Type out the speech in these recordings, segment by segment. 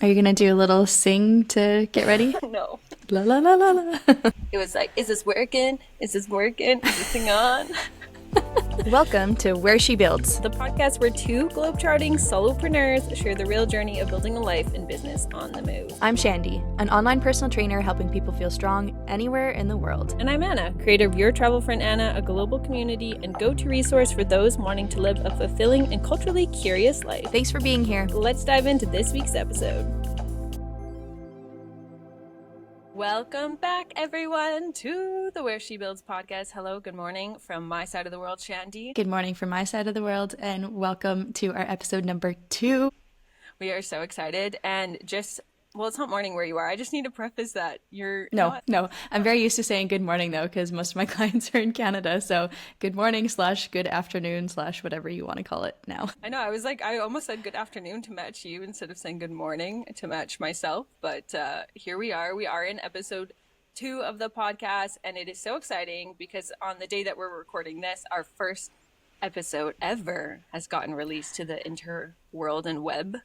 Are you gonna do a little sing to get ready? No. La la la la la. It was like, is this working? Is this working? Is this thing on? Welcome to Where She Builds. The podcast where two globetrotting solopreneurs share the real journey of building a life and business on the move. I'm Shandi, an online personal trainer helping people feel strong anywhere in the world. And I'm Anna, creator of Your Travel Friend Anna, a global community and go-to resource for those wanting to live a fulfilling and culturally curious life. Thanks for being here. Let's dive into this week's episode. Welcome back, everyone, to the Where She Builds podcast. Hello, good morning from my side of the world, Shandi. Good morning from my side of the world, and welcome to our episode number 2. We are so excited, and well, it's not morning where you are. I just need to preface that you're No. I'm very used to saying good morning, though, because most of my clients are in Canada. So good morning / good afternoon / whatever you want to call it now. I know. I almost said good afternoon to match you instead of saying good morning to match myself. But here we are. We are in episode 2 of the podcast, and it is so exciting because on the day that we're recording this, our first episode ever has gotten released to the interworld and web.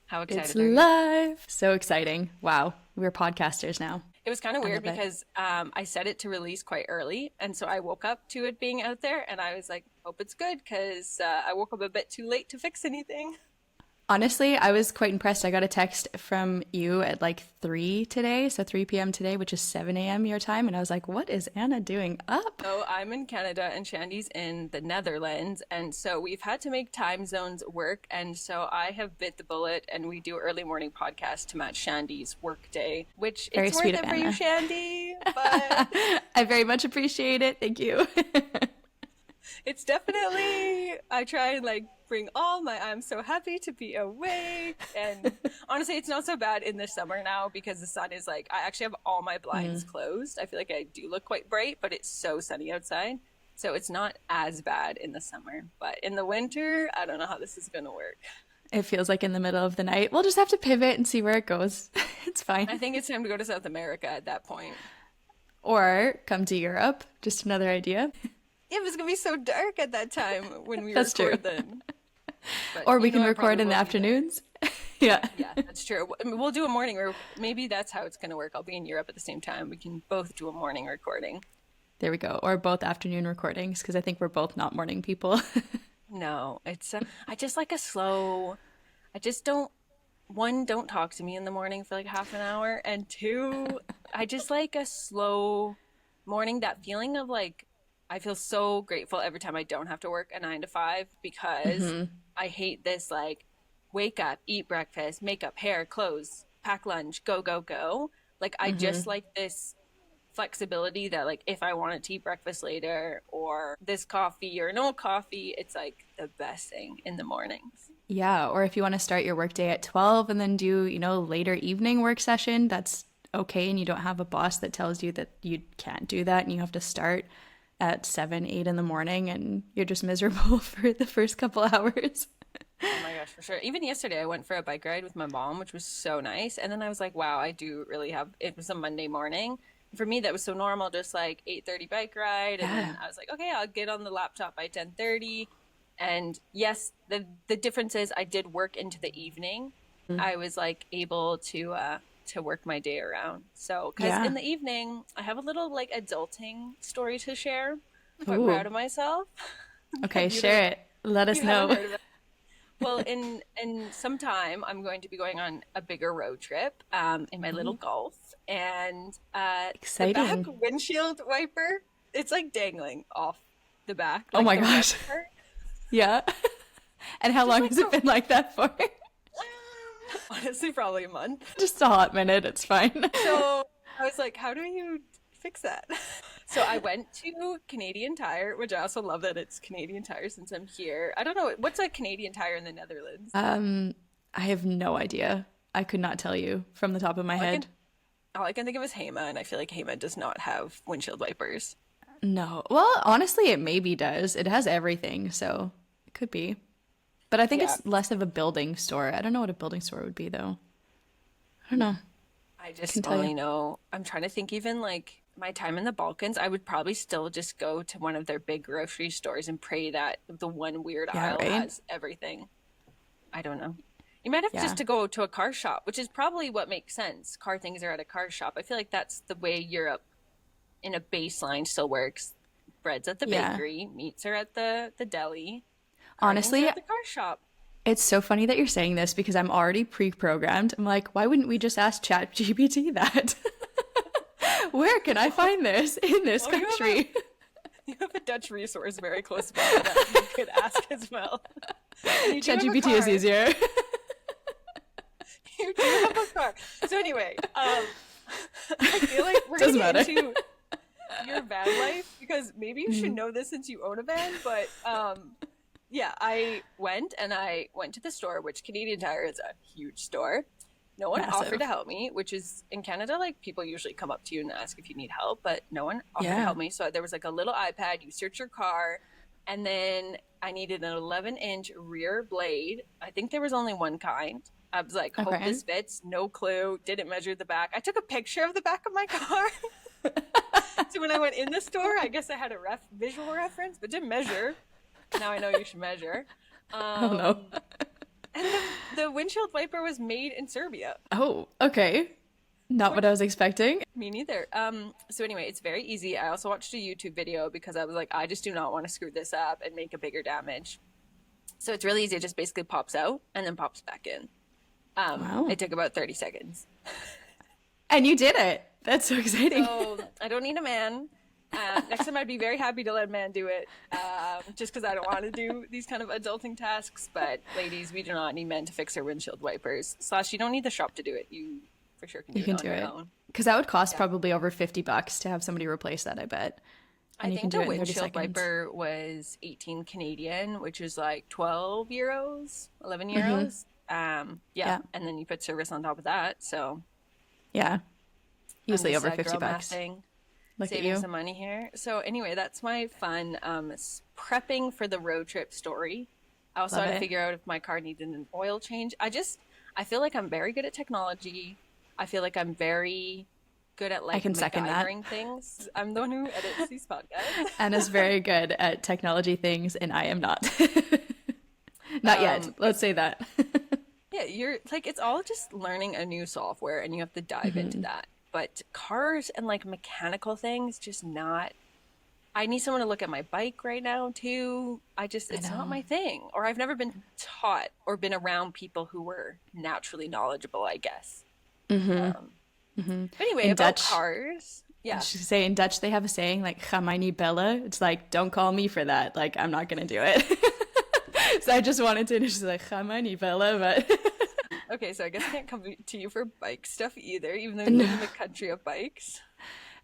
How excited It's are you? live. So exciting. Wow. We're podcasters now. It was kind of weird love it. because I set it to release quite early. And so I woke up to it being out there and I was like, hope it's good because I woke up a bit too late to fix anything. Honestly, I was quite impressed. I got a text from you at like 3 today, so 3 p.m. today, which is 7 a.m. your time. And I was like, what is Anna doing up? So I'm in Canada and Shandy's in the Netherlands. And so we've had to make time zones work. And so I have bit the bullet and we do early morning podcast to match Shandy's work day, which Very it's sweet worth of it for you, Anna. Shandy. But I very much appreciate it. Thank you. it's definitely, I try and like bring I'm so happy to be awake. And honestly, it's not so bad in the summer now because the sun is like, I actually have all my blinds closed. I feel like I do look quite bright, but it's so sunny outside. So it's not as bad in the summer. But in the winter, I don't know how this is going to work. It feels like in the middle of the night. We'll just have to pivot and see where it goes. It's I fine. think it's time to go to South America at that point. Or come to Europe. Just another idea. It was going to be so dark at that time when we That's true. record then. But Or we can I record probably in the will be there. afternoons. Yeah. Yeah, that's true. I mean, we'll do a morning, or maybe that's how it's going to work. I'll be in Europe at the same time. We can both do a morning recording. There we go. Or both afternoon recordings because I think we're both not morning people. No, it's I just like a slow. I just don't. One, don't talk to me in the morning for like half an hour, and two, I just like a slow morning. That feeling of like I feel so grateful every time I don't have to work a 9 to 5 because I hate this like wake up, eat breakfast, makeup, hair, clothes, pack lunch, go, go, go. Like I just like this flexibility that like if I wanted to eat breakfast later or this coffee or no coffee, it's like the best thing in the mornings. Yeah. Or if you want to start your workday at 12 and then do, later evening work session, that's okay. And you don't have a boss that tells you that you can't do that and you have to start at 7, 8 in the morning and you're just miserable for the first couple hours. Oh my gosh, for sure. Even yesterday I went for a bike ride with my mom, which was so nice. And then I was like, wow, I do really have it was a Monday morning. For me that was so normal, just like 8:30 bike ride. And then I was like, okay, I'll get on the laptop by 10:30. And yes, the difference is I did work into the evening. I was like able to work my day around. So, because Yeah. in the evening, I have a little like adulting story to share. I'm quite Ooh. proud of myself. Okay, You share it. Let us you haven't know. heard of it. Well, in some time, I'm going to be going on a bigger road trip in my little Golf, and the back Exciting. windshield wiper, it's like dangling off the back. Oh Like my the gosh. red part. Yeah. And how long like has it been like that for? Honestly, probably a month. Just a hot minute. It's fine. So I was like, how do you fix that? So I went to Canadian Tire, which I also love that it's Canadian Tire since I'm here. I don't know, what's a Canadian Tire in the Netherlands? I have no idea. I could not tell you from the top of my All I head. can, all I can think of is Hema, and I feel like Hema does not have windshield wipers. No. Well, honestly, it maybe does. It has everything, so it could be. But I think Yeah, it's less of a building store. I don't know what a building store would be, though. I don't know. I Can just tell you. only know, I'm trying to think even like my time in the Balkans, I would probably still just go to one of their big grocery stores and pray that the one weird Yeah, aisle right? has everything. I don't know. You might have Yeah. just to go to a car shop, which is probably what makes sense. Car things are at a car shop. I feel like that's the way Europe in a baseline still works. Bread's at the Yeah. bakery, meats are at the deli, car things are Honestly, at the car shop. it's so funny that you're saying this because I'm already pre-programmed. I'm like, why wouldn't we just ask ChatGPT that? Where can I find this in this Well, country? you have a Dutch resource very close by that you could ask as well. And you do have a ChatGPT is car. easier. You do have a car. So anyway, I feel like we're gonna Doesn't get matter. into your van life because maybe you should know this since you own a van. But yeah, I went to the store, which Canadian Tire is a huge store. No one Massive. offered to help me, which is in Canada, like people usually come up to you and ask if you need help, but no one offered to Yeah. help me. So there was like a little iPad, you search your car, and then I needed an 11-inch rear blade. I think there was only one kind. I was like, hope Okay. this fits. No clue. Didn't measure the back. I took a picture of the back of my car. So when I went in the store, I guess I had a visual reference, but didn't measure. Now I know you should measure. Oh no. And the windshield wiper was made in Serbia. Oh, okay. Not what I was expecting. Me neither. So anyway, it's very easy. I also watched a YouTube video because I was like, I just do not want to screw this up and make a bigger damage. So it's really easy. It just basically pops out and then pops back in. Wow. It took about 30 seconds. And you did it. That's so exciting. So I don't need a man. Next time I'd be very happy to let a man do it, just because I don't want to do these kind of adulting tasks. But ladies, we do not need men to fix our windshield wipers. / you don't need the shop to do it. You for sure can do You can it on do your it. own. Because that would cost probably over $50 to have somebody replace that, I bet. I And you can think do the it in 30 windshield seconds. wiper was 18 Canadian, which is like 12 euros, 11 Mm-hmm. euros. Yeah. And then you put service on top of that. So Yeah. Easily I'm just, over $50. girl mathing, Look at saving you. some money here. So anyway, that's my fun prepping for the road trip story. I also Love had to it. figure out if my car needed an oil change. I feel like I'm very good at technology. I feel like I'm very good at like can second that. MacGyvering things. I'm the one who edits these podcasts. Anna's very good at technology things, and I am not. Not yet. Let's say that. Yeah, you're like, it's all just learning a new software and you have to dive into Mm-hmm. that. But cars and like mechanical things, just not. I need someone to look at my bike right now too. It's not my thing. Or I've never been taught or been around people who were naturally knowledgeable, I guess. But anyway, In about Dutch- cars. I Yeah. should say in Dutch they have a saying like "Ga mij niet bellen." It's like don't call me for that. Like I'm not gonna do it. So I just wanted to just like "Ga mij niet bellen," but Okay, so I guess I can't come to you for bike stuff either, even though you live in the country of bikes.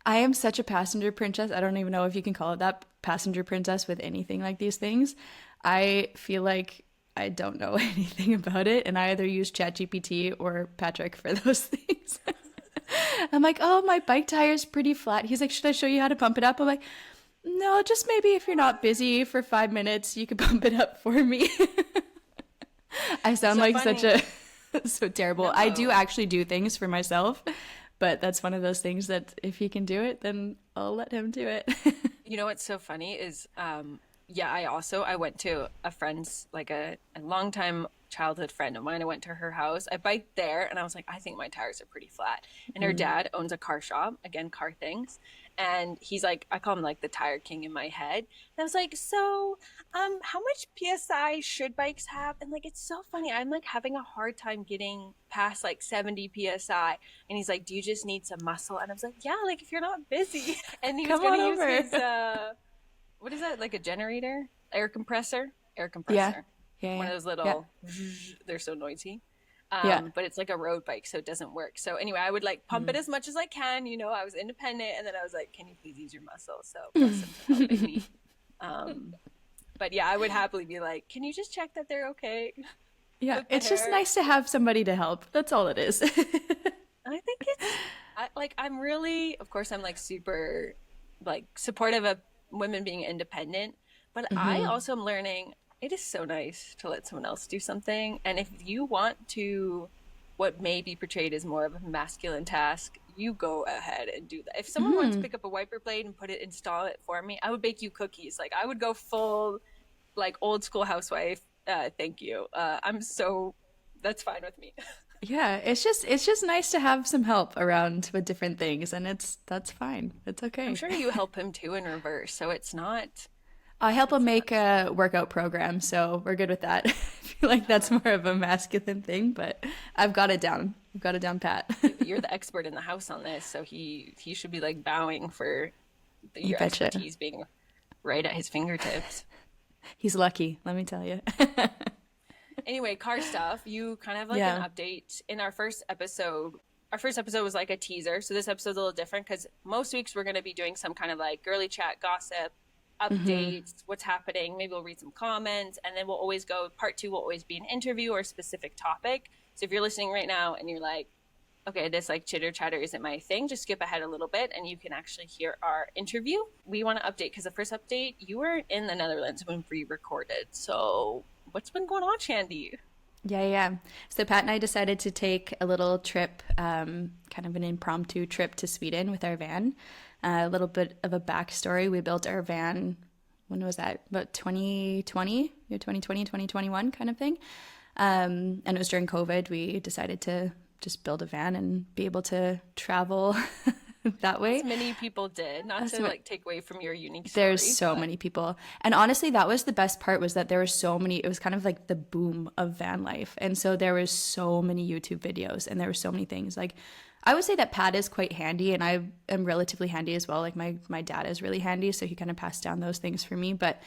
I am such a passenger princess. I don't even know if you can call it that, passenger princess with anything like these things. I feel like I don't know anything about it, and I either use ChatGPT or Patrick for those things. I'm like, oh, my bike tire's pretty flat. He's like, should I show you how to pump it up? I'm like, no, just maybe if you're not busy for 5 minutes, you could pump it up for me. I sound So like such a funny. so terrible. I do No. actually do things for myself, but that's one of those things that if he can do it, then I'll let him do it. You know what's so funny is, yeah, I went to a friend's, like a longtime childhood friend of mine. I went to her house. I biked there and I was like, I think my tires are pretty flat. And her dad owns a car shop, again, car things. And he's like, I call him like the tire king in my head. And I was like, so, how much PSI should bikes have? And like, it's so funny. I'm like having a hard time getting past like 70 PSI. And he's like, do you just need some muscle? And I was like, yeah, like if you're not busy. And he was Come on going to over. use his, what is that? Like a generator? Air compressor? Air compressor. Yeah, One of those little, they're so noisy. Yeah. But it's like a road bike, so it doesn't work. So anyway, I would like pump it as much as I can. You know, I was independent, and then I was like, "Can you please use your muscle?" So bless him for helping me. But yeah, I would happily be like, "Can you just check that they're okay?" Yeah, With the it's just hair. nice to have somebody to help. That's all it is. I think I'm really, of course, I'm like super like supportive of women being independent, but I also am learning it is so nice to let someone else do something. And if you want to, what may be portrayed as more of a masculine task, you go ahead and do that. If someone wants to pick up a wiper blade and install it for me, I would bake you cookies. Like I would go full, like old school housewife. Thank you. I'm so That's fine with me. Yeah, it's just nice to have some help around with different things, and that's fine. It's I'm okay. sure you help him too in reverse, so I help him it's make not. a workout program, so we're good with that. I feel like that's more of a masculine thing, but I've got it down. I've got it down pat. You're the expert in the house on this, so he should be like bowing for You your betcha. expertise being right at his fingertips. He's lucky, let me tell you. Anyway, car stuff. You kind of have like an Yeah. update in our first episode. Our first episode was like a teaser, so this episode's a little different because most weeks we're going to be doing some kind of like girly chat, gossip, updates, what's happening. Maybe we'll read some comments, and then we'll always go. Part two will always be an interview or a specific topic. So if you're listening right now and you're like, okay, this like chitter chatter isn't my thing, just skip ahead a little bit and you can actually hear our interview. We want to update because the first update, you were in the Netherlands when we recorded. So what's been going on, Shandi? Yeah, yeah. So Pat and I decided to take a little trip, kind of an impromptu trip to Sweden with our van. A little bit of a backstory. We built our van, when was that? About 2020, 2021 kind of thing. And it was during COVID. We decided to just build a van and be able to travel that way. As many people did, not to like take away from your unique story. There's so many people. And honestly, that was the best part, was that there were so many, it was kind of like the boom of van life. And so there was so many YouTube videos and there were so many things. Like I would say that Pat is quite handy and I am relatively handy as well. Like my dad is really handy, so he kind of passed down those things for me. But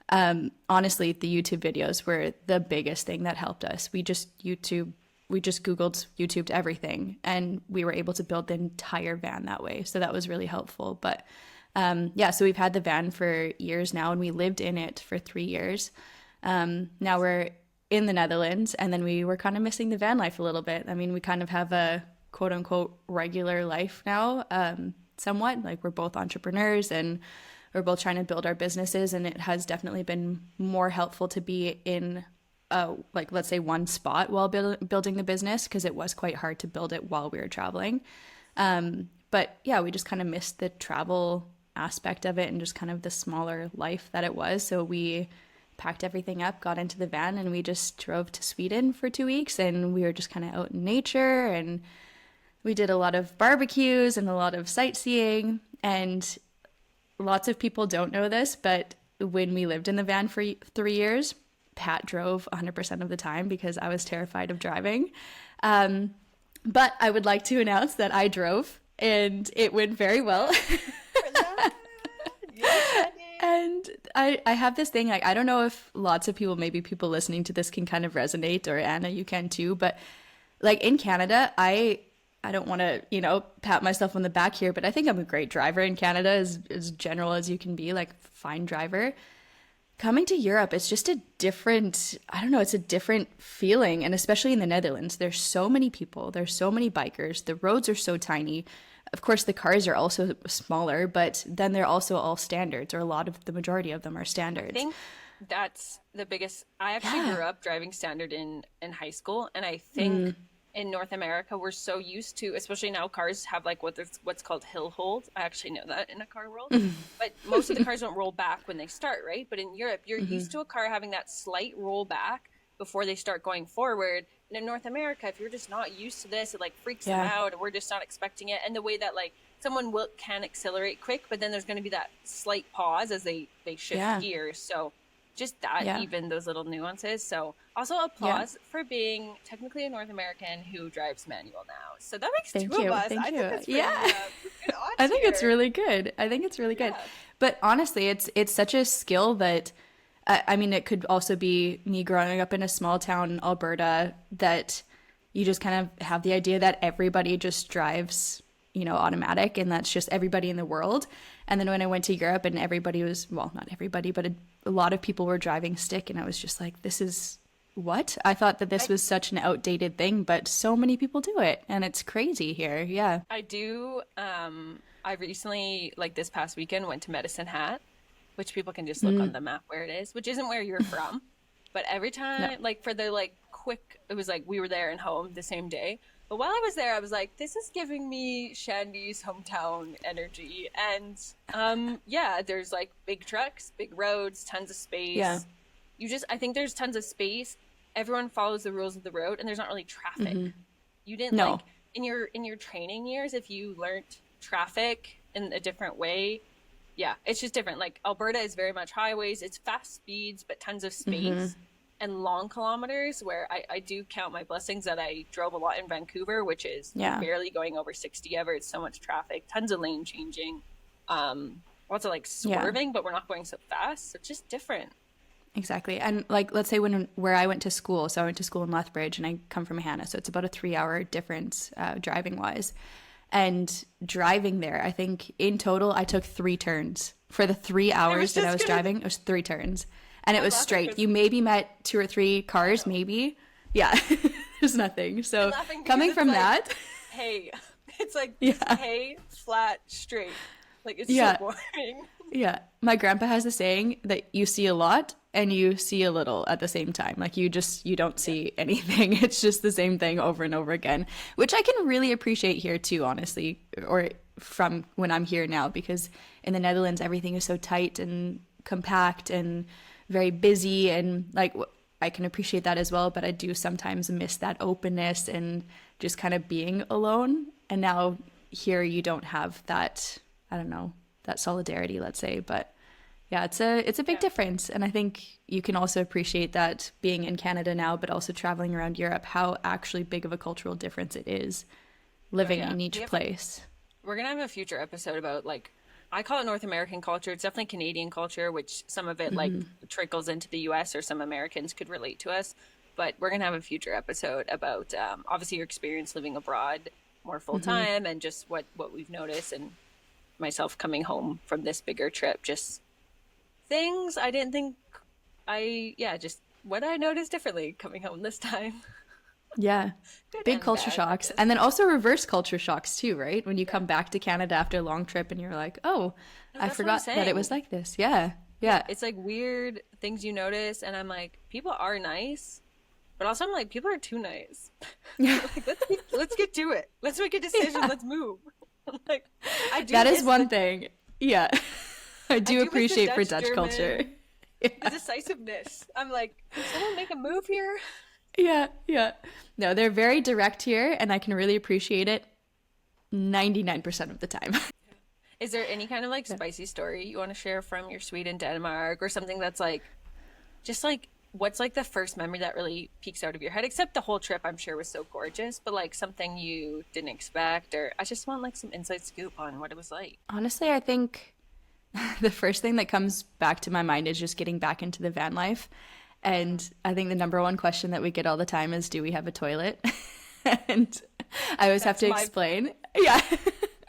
honestly, the YouTube videos were the biggest thing that helped us. We just Googled YouTubed everything and we were able to build the entire van that way. So that was really helpful. But yeah, so we've had the van for years now and we lived in it for 3 years. Now we're in the Netherlands and then we were kind of missing the van life a little bit. I mean, we kind of have a quote unquote regular life now, somewhat. Like we're both entrepreneurs and we're both trying to build our businesses, and it has definitely been more helpful to be in like let's say one spot while building the business, because it was quite hard to build it while we were traveling. But yeah, we just kind of missed the travel aspect of it and just kind of the smaller life that it was. So we packed everything up, got into the van, and we just drove to Sweden for 2 weeks, and we were just kind of out in nature, and we did a lot of barbecues and a lot of sightseeing. And lots of people don't know this, but when we lived in the van for 3 years, Pat drove 100% of the time because I was terrified of driving. But I would like to announce that I drove and it went very well. And I have this thing, like, I don't know if lots of people, maybe people listening to this can kind of resonate, or Anna, you can too, but like in Canada, I don't want to, pat myself on the back here, but I think I'm a great driver in Canada, as general as you can be, like fine driver. Coming to Europe, it's just a different, I don't know, it's a different feeling. And especially in the Netherlands, there's so many people, there's so many bikers, the roads are so tiny. Of course, the cars are also smaller, but then they're also all standards, or the majority of them are I standards. think that's the biggest. I actually grew up driving standard in high school, and I think in North America we're so used to, especially now, cars have like what's called hill hold. I actually know that in a car world, but most of the cars don't roll back when they start, right? But in Europe, you're used to a car having that slight roll back before they start going forward. And in North America, if you're just not used to this, it like freaks them out, and we're just not expecting it. And the way that like someone can accelerate quick, but then there's going to be that slight pause as they shift gears. So just that, even those little nuances. So also applause for being technically a North American who drives manual now. So that makes Thank two you. of us. Thank I you. think that's pretty, good odds I think it's here. really good. I think it's really good. But honestly, it's such a skill that, I mean, it could also be me growing up in a small town in Alberta, that you just kind of have the idea that everybody just drives, automatic, and that's just everybody in the world. And then when I went to Europe and everybody was, well, not everybody, but a lot of people were driving stick, and I was just like, this is what? I thought that this was such an outdated thing, but so many people do it, and it's crazy here. Yeah. I do. I recently, like this past weekend, went to Medicine Hat, which people can just look on the map where it is, which isn't where you're from. But every time, like for the like quick, it was like we were there and home the same day. But while I was there, I was like, this is giving me Shandy's hometown energy. And yeah, there's like big trucks, big roads, tons of space. Yeah. I think there's tons of space. everyone follows the rules of the road and there's not really traffic. You didn't No. like in your training years, if you learned traffic in a different way, yeah, it's just different. Like Alberta is very much highways, it's fast speeds, but tons of space and long kilometers, where I do count my blessings that I drove a lot in Vancouver, which is barely going over 60 ever. It's so much traffic, tons of lane changing, lots of like swerving, but we're not going so fast. So it's just different. Exactly. And like, let's say where I went to school, so I went to school in Lethbridge and I come from Hannah, so it's about a 3-hour difference driving wise. And driving there, I think in total I took 3 turns for the 3 hours that I was driving. It was 3 turns, and it was straight. You maybe met 2 or 3 cars, maybe. Yeah, there's nothing. So coming from like, that, hey, it's like hey, flat, straight. Like it's so boring. Yeah, my grandpa has the saying that you see a lot and you see a little at the same time. Like you don't see anything. It's just the same thing over and over again, which I can really appreciate here too, honestly, or from when I'm here now, because in the Netherlands, everything is so tight and compact and very busy, and like I can appreciate that as well. But I do sometimes miss that openness and just kind of being alone. And now here you don't have that, I don't know, that solidarity, let's say. But yeah, it's a big difference. And I think you can also appreciate that being in Canada now, but also traveling around Europe, how actually big of a cultural difference it is living in each place. We're going to have a future episode about, like, I call it North American culture. It's definitely Canadian culture, which some of it like trickles into the US, or some Americans could relate to us. But we're going to have a future episode about obviously your experience living abroad more full time and just what we've noticed, and myself coming home from this bigger trip, just things I didn't think just what I noticed differently coming home this time. Yeah. Big culture shocks. And then also reverse culture shocks too, right? When you come back to Canada after a long trip and you're like, oh, I forgot that it was like this. Yeah. Yeah. It's like weird things you notice. And I'm like, people are nice, but also I'm like, people are too nice. Like, let's get to it. Let's make a decision. Let's move. Like, that is one thing. Yeah. I do appreciate for Dutch culture. The decisiveness. I'm like, can someone make a move here? Yeah. No, they're very direct here, and I can really appreciate it 99% of the time. Is there any kind of like spicy story you want to share from your Sweden, Denmark, or something that's like, just like, what's like the first memory that really peeks out of your head? Except the whole trip, I'm sure, was so gorgeous, but like something you didn't expect, or I just want like some inside scoop on what it was like. Honestly, I think the first thing that comes back to my mind is just getting back into the van life. And I think the number one question that we get all the time is, do we have a toilet? And I always have to explain. Yeah.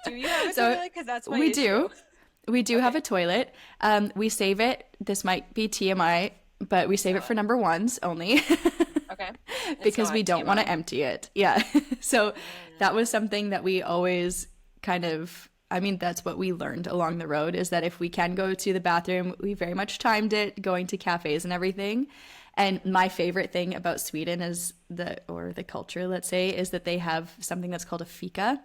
Do you have a toilet? Because that's my issue. We do have a toilet. We save it. This might be TMI, but we save it for number ones only. Okay. Because we don't want to empty it. Yeah. So that was something that we always kind of, I mean, that's what we learned along the road, is that if we can go to the bathroom, we very much timed it, going to cafes and everything. And my favorite thing about Sweden is the culture, let's say, is that they have something that's called a fika.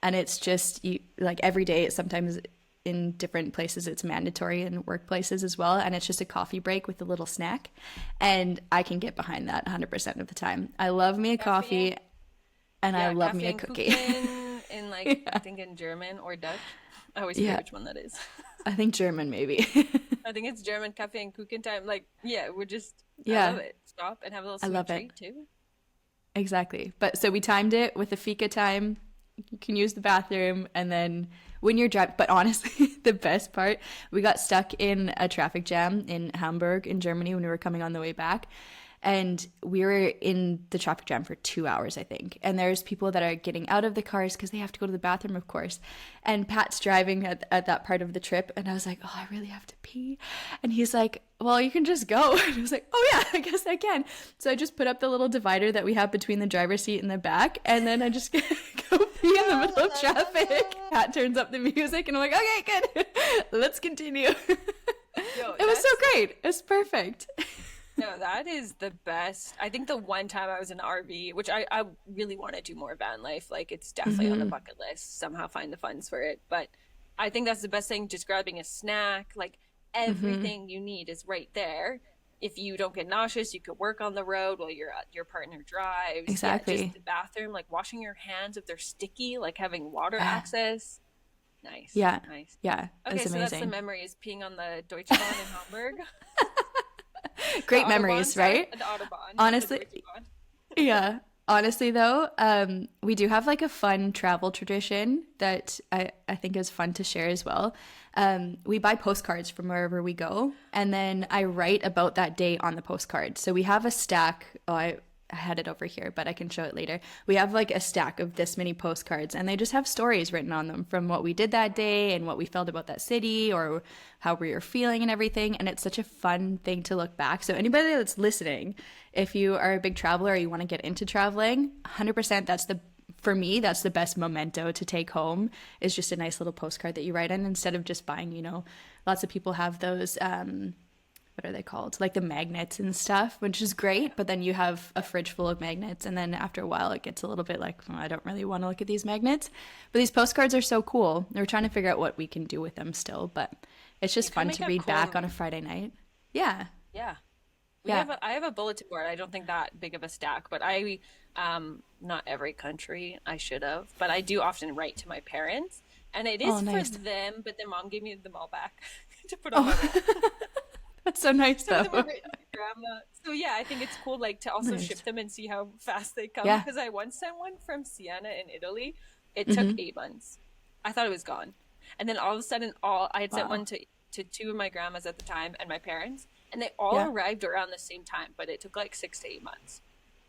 And it's just like every day, it's sometimes in different places, it's mandatory in workplaces as well. And it's just a coffee break with a little snack. And I can get behind that 100% of the time. I love me a coffee and I love me a cookie. In like, I think in German or Dutch. I always forget which one that is. I think German, maybe. I think it's German, cafe and kuchen time. Like, we're just, I love it. Stop and have a little sweet treat too. Exactly. But so we timed it with the fika time. You can use the bathroom, and then when you're driving, but honestly, the best part, we got stuck in a traffic jam in Hamburg in Germany when we were coming on the way back. And we were in the traffic jam for 2 hours, I think. And there's people that are getting out of the cars because they have to go to the bathroom, of course. And Pat's driving at that part of the trip. And I was like, oh, I really have to pee. And he's like, well, you can just go. And I was like, oh, yeah, I guess I can. So I just put up the little divider that we have between the driver's seat and the back. And then I just go pee in the middle of traffic. Pat turns up the music. And I'm like, okay, good. Let's continue. It was so great. It was perfect. No, that is the best. I think the one time I was in the RV, which I really want to do more van life, like it's definitely on the bucket list, somehow find the funds for it. But I think that's the best thing, just grabbing a snack, like everything you need is right there. if you don't get nauseous, you could work on the road while your partner drives. Yeah, just Exactly. the bathroom, like washing your hands if they're sticky, like having water Yeah. access. Nice, Yeah. nice. Yeah. Okay, It's so that's the amazing. memory is peeing on the Deutschbahn in Hamburg. The Great Autobahn, memories, sorry, right? the Autobahn, not the Honestly, Deutschbahn. yeah. Honestly, though, we do have like a fun travel tradition that I think is fun to share as well. We buy postcards from wherever we go, and then I write about that day on the postcard. So we have a stack. Oh, I had it over here, but I can show it later. We have like a stack of this many postcards, and they just have stories written on them from what we did that day and what we felt about that city or how we were feeling and everything. And it's such a fun thing to look back. So, anybody that's listening, if you are a big traveler or you want to get into traveling, 100% for me, that's the best memento to take home is just a nice little postcard that you write in instead of just buying, lots of people have those what are they called? Like the magnets and stuff, which is great. But then you have a fridge full of magnets. And then after a while, it gets a little bit like, I don't really want to look at these magnets. But these postcards are so cool. We're trying to figure out what we can do with them still. But it's You just can fun make to a read cool, back on a Friday night. Yeah. yeah. Yeah. I have a bulletin board. I don't think that big of a stack, but not every country I should have, but I do often write to my parents, and it Oh, is for nice. them, but then mom gave me them all back to put on my Oh, wall. that's so nice, Some of them were though. written to grandma. So yeah, I think it's cool like to also ship Nice. them and see how fast they come Yeah. because I once sent one from Siena in Italy. It took Mm-hmm. 8 months. I thought it was gone. And then all of a sudden all I had sent Wow. one to two of my grandmas at the time and my parents, and they all Yeah. arrived around the same time, but it took like 6 to 8 months.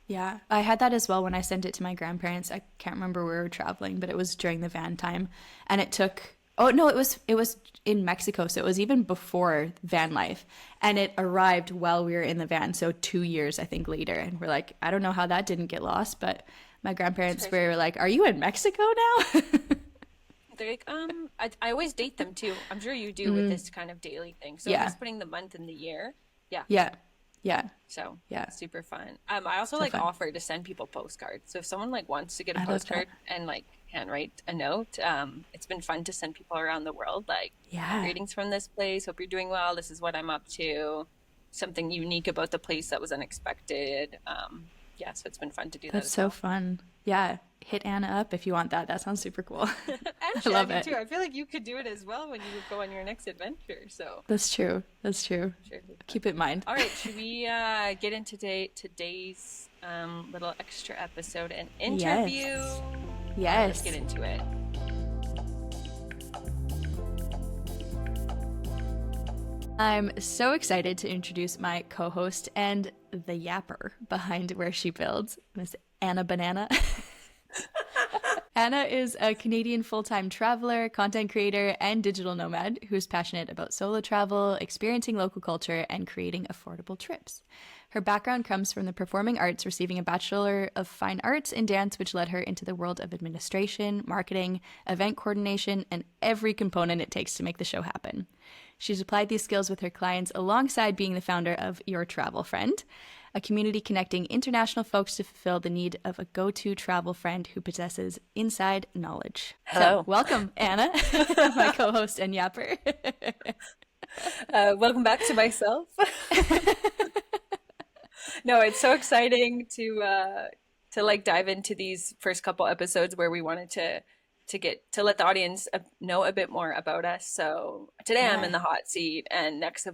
Yeah, I had that as well when I sent it to my grandparents. I can't remember where we were traveling, but it was during the van time, and it took. Oh no, it was in Mexico, so it was even before van life, and it arrived while we were in the van, so 2 years I think later, and we're like, I don't know how that didn't get lost, but my It's grandparents crazy. were like, "Are you in Mexico now?" They're like, I always date them too. I'm sure you do with this kind of daily thing. So Yeah, just putting the month and the year. Yeah. yeah, yeah, So yeah. super fun. I also So like fun. offer to send people postcards. So if someone like wants to get a I love that. postcard and like handwrite a note, it's been fun to send people around the world like Yeah, greetings from this place. Hope you're doing well. This is what I'm up to. Something unique about the place that was unexpected. Yeah, so it's been fun to do that that's as so well. fun. Yeah, hit Anna up if you want that. That sounds super cool. And I love Shandi it. too. I feel like you could do it as well when you go on your next adventure. So That's true. That's true. sure. It'd be fun. Keep it in mind. All right, should we get into today's little extra episode and Yes. interview? All right, let's get Yes. into it. I'm so excited to introduce my co host and the yapper behind Where She Builds, Miss Anna Banana. Anna is a Canadian full time traveler, content creator, and digital nomad who's passionate about solo travel, experiencing local culture, and creating affordable trips. Her background comes from the performing arts, receiving a Bachelor of Fine Arts in dance, which led her into the world of administration, marketing, event coordination, and every component it takes to make the show happen. She's applied these skills with her clients alongside being the founder of Your Travel Friend, a community connecting international folks to fulfill the need of a go-to travel friend who possesses inside knowledge. So, Hello. welcome, Anna, my co-host and yapper. Welcome back to myself. No, it's so exciting to like dive into these first couple episodes where we wanted to get to let the audience know a bit more about us. So today I'm Yeah. in the hot seat, and next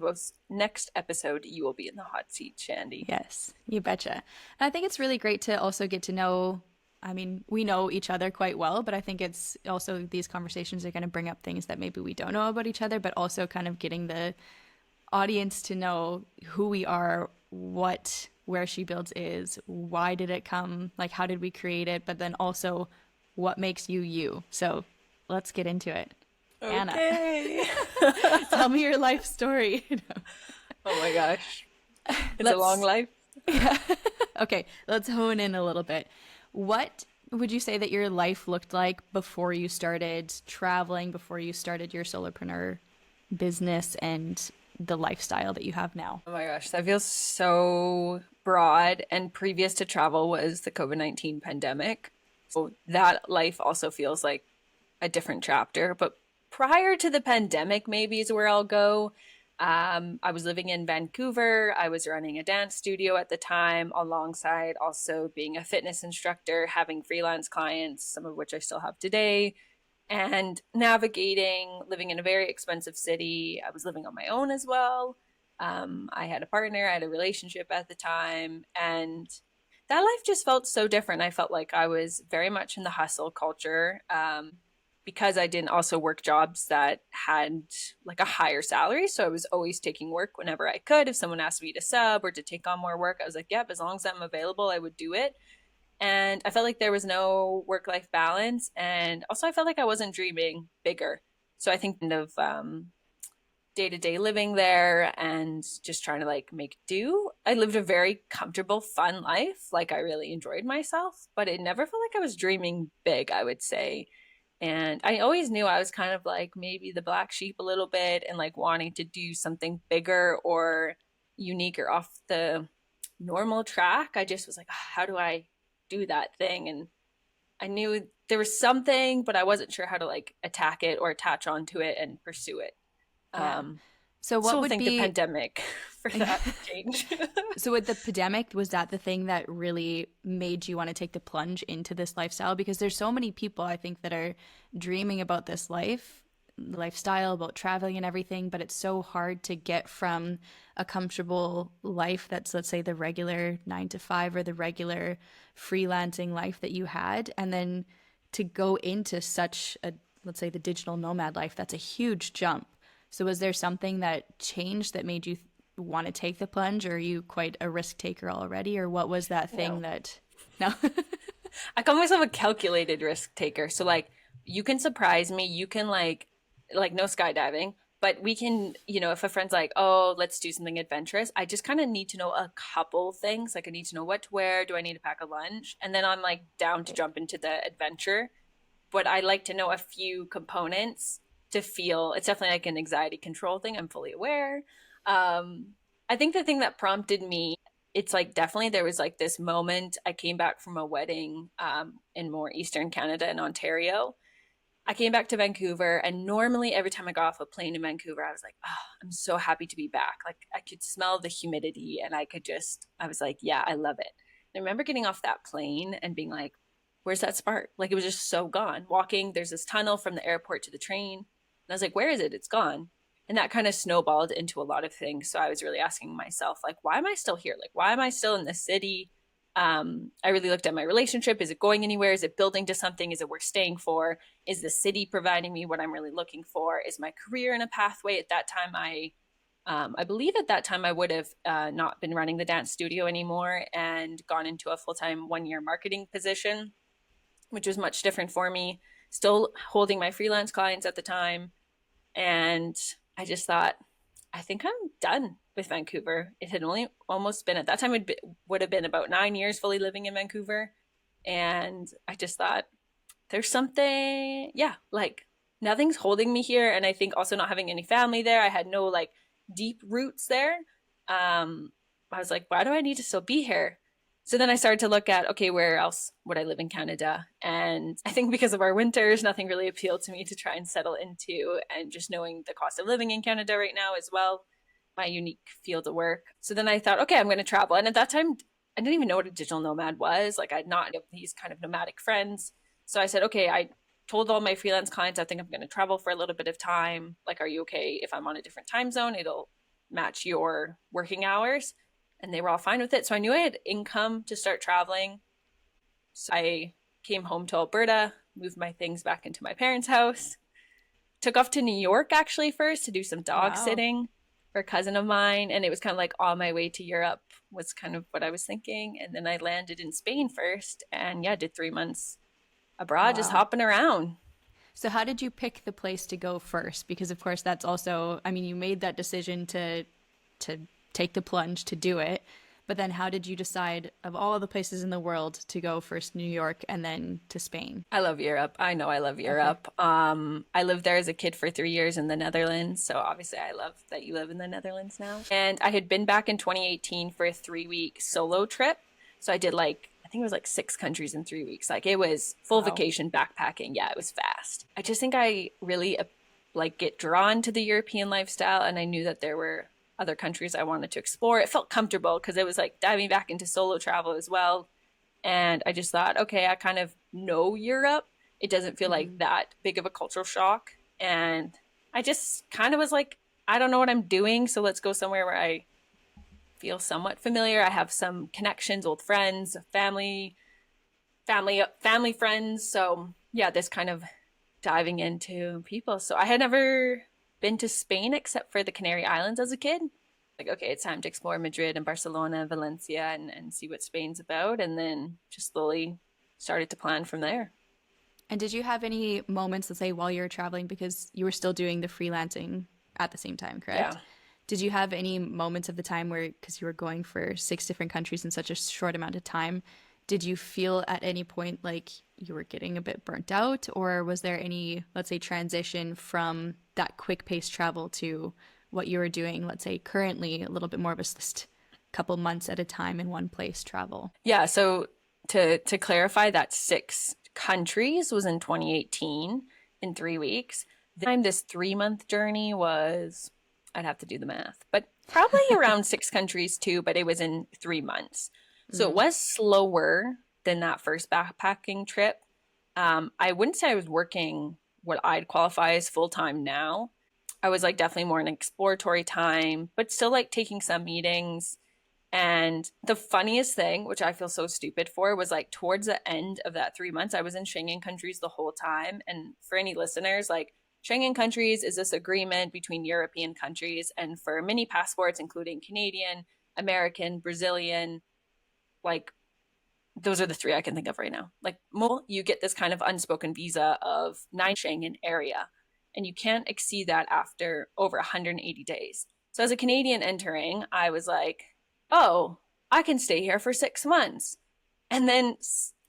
episode you will be in the hot seat, Shandy. Yes, you betcha. And I think it's really great to also get to know. I mean, we know each other quite well, but I think it's also these conversations are going to bring up things that maybe we don't know about each other, but also kind of getting the audience to know who we are, what Where She Builds is, why did it come, like how did we create it, but then also what makes you you. So let's get into it. Anna, Okay. tell me your life story. Oh my gosh. It's a Let's long life. Okay, let's hone in a little bit. What would you say that your life looked like before you started traveling, before you started your solopreneur business and the lifestyle that you have now? Oh my gosh, that feels so broad. And previous to travel was the COVID-19 pandemic. So that life also feels like a different chapter. But prior to the pandemic, maybe is where I'll go. I was living in Vancouver. I was running a dance studio at the time, alongside also being a fitness instructor, having freelance clients, some of which I still have today, and navigating living in a very expensive city. I was living on my own as well. I had a partner, I had a relationship at the time, and that life just felt so different. I felt like I was very much in the hustle culture. Because I didn't also work jobs that had like a higher salary. So I was always taking work whenever I could. If someone asked me to sub or to take on more work, I was like, yep, as long as I'm available, I would do it. And I felt like there was no work life balance. And also, I felt like I wasn't dreaming bigger. So I think kind of day to day living there and just trying to like make do. I lived a very comfortable, fun life. Like I really enjoyed myself, but it never felt like I was dreaming big, I would say. And I always knew I was kind of like maybe the black sheep a little bit and like wanting to do something bigger or unique or off the normal track. I just was like, "Ah, how do I do that thing?" And I knew there was something, but I wasn't sure how to like attack it or attach onto it and pursue it. Yeah. Um, So what so would thank the be pandemic for that change. so with the pandemic, was that the thing that really made you want to take the plunge into this lifestyle? Because there's so many people I think that are dreaming about this lifestyle, about traveling and everything, but it's so hard to get from a comfortable life that's, let's say, the regular 9 to 5 or the regular freelancing life that you had, and then to go into such a, let's say, the digital nomad life. That's a huge jump. So was there something that changed that made you want to take the plunge, or are you quite a risk taker already, or what was that thing No. that no? I call myself a calculated risk taker. So like you can surprise me, you can like no skydiving, but we can, if a friend's like, "Oh, let's do something adventurous." I just kind of need to know a couple things. Like I need to know what to wear, do I need to pack a lunch? And then I'm like down to jump into the adventure, but I like to know a few components to feel it's definitely like an anxiety control thing. I'm fully aware. I think the thing that prompted me, it's like definitely there was like this moment. I came back from a wedding in more Eastern Canada in Ontario. I came back to Vancouver, and normally every time I got off a plane in Vancouver, I was like, oh, I'm so happy to be back. Like I could smell the humidity, and I was like, yeah, I love it. And I remember getting off that plane and being like, where's that spark? Like it was just so gone. Walking, there's this tunnel from the airport to the train. And I was like, where is it? It's gone. And that kind of snowballed into a lot of things. So I was really asking myself, like, why am I still here? Like, why am I still in this city? I really looked at my relationship. Is it going anywhere? Is it building to something? Is it worth staying for? Is the city providing me what I'm really looking for? Is my career in a pathway? At that time, I believe at that time I would have not been running the dance studio anymore and gone into a full-time 1-year marketing position, which was much different for me. Still holding my freelance clients at the time. And I just thought, I think I'm done with Vancouver. It had only almost been at that time, would have been about 9 years fully living in Vancouver. And I just thought, there's something, yeah, like nothing's holding me here. And I think also not having any family there, I had no like deep roots there. I was like, why do I need to still be here? So then I started to look at, okay, where else would I live in Canada? And I think because of our winters, nothing really appealed to me to try and settle into, and just knowing the cost of living in Canada right now as well, my unique field of work. So then I thought, okay, I'm going to travel. And at that time, I didn't even know what a digital nomad was. Like I'd not had these kind of nomadic friends. So I said, okay, I told all my freelance clients, I think I'm going to travel for a little bit of time. Like, are you okay if I'm on a different time zone? It'll match your working hours. And they were all fine with it. So I knew I had income to start traveling. So I came home to Alberta, moved my things back into my parents' house, took off to New York actually first to do some dog Wow. sitting for a cousin of mine. And it was kind of like on my way to Europe was kind of what I was thinking. And then I landed in Spain first and yeah, did 3 months abroad, just Wow. hopping around. So how did you pick the place to go first? Because of course that's also, I mean, you made that decision to take the plunge to do it, but then how did you decide of all the places in the world to go first New York and then to Spain? I love Europe. I know I love Okay. Europe. I lived there as a kid for 3 years in the Netherlands. So obviously I love that you live in the Netherlands now. And I had been back in 2018 for a 3 week solo trip. So I did like, I think it was like 6 countries in 3 weeks. Like it was full Wow. vacation backpacking. Yeah, it was fast. I just think I really like get drawn to the European lifestyle, and I knew that there were other countries I wanted to explore. It felt comfortable because it was like diving back into solo travel as well. And I just thought, okay, I kind of know Europe. It doesn't feel like that big of a cultural shock. And I just kind of was like, I don't know what I'm doing, so let's go somewhere where I feel somewhat familiar. I have some connections, old friends, family friends. So yeah, this kind of diving into people. So I had never been to Spain except for the Canary Islands as a kid. Like, okay, it's time to explore Madrid and Barcelona, Valencia, and see what Spain's about. And then just slowly started to plan from there. And did you have any moments, let's say, while you were traveling, because you were still doing the freelancing at the same time, correct? Yeah. Did you have any moments of the time where, because you were going for 6 different countries in such a short amount of time, did you feel at any point like you were getting a bit burnt out? Or was there any, let's say, transition from that quick pace travel to what you were doing, let's say, currently, a little bit more of a couple months at a time in one place travel? Yeah. So to clarify, that 6 countries was in 2018 in 3 weeks. The time this 3 month journey was, I'd have to do the math, but probably around 6 countries too, but it was in 3 months. So it was slower than that first backpacking trip. I wouldn't say I was working what I'd qualify as full time now. I was like definitely more in exploratory time, but still like taking some meetings. And the funniest thing, which I feel so stupid for, was like towards the end of that 3 months, I was in Schengen countries the whole time. And for any listeners, like Schengen countries is this agreement between European countries, and for many passports, including Canadian, American, Brazilian, like those are the 3 I can think of right now. Like, you get this kind of unspoken visa of 9 Schengen area, and you can't exceed that after over 180 days. So as a Canadian entering, I was like, oh, I can stay here for 6 months. And then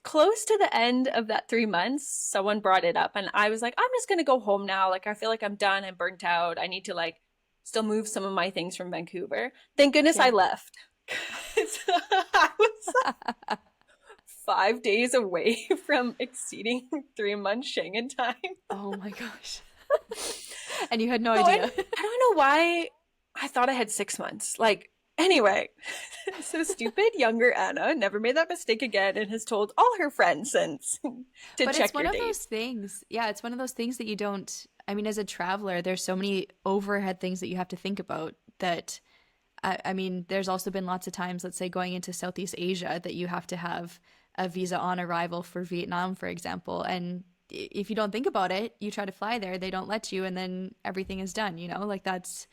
close to the end of that 3 months, someone brought it up, and I was like, I'm just going to go home now. Like, I feel like I'm done. I'm burnt out. I need to like still move some of my things from Vancouver. Thank goodness I left. I was 5 days away from exceeding 3 months Schengen time. Oh my gosh. And you had no So idea. I don't know why I thought I had 6 months. Like, anyway, so stupid younger Anna never made that mistake again and has told all her friends since to But check it's one your of dates. those things. Yeah, it's one of those things that you don't, I mean, as a traveler, there's so many overhead things that you have to think about that, I mean, there's also been lots of times, let's say going into Southeast Asia, that you have to have a visa on arrival for Vietnam, for example. And if you don't think about it, you try to fly there, they don't let you, and then everything is done, you know? Like that's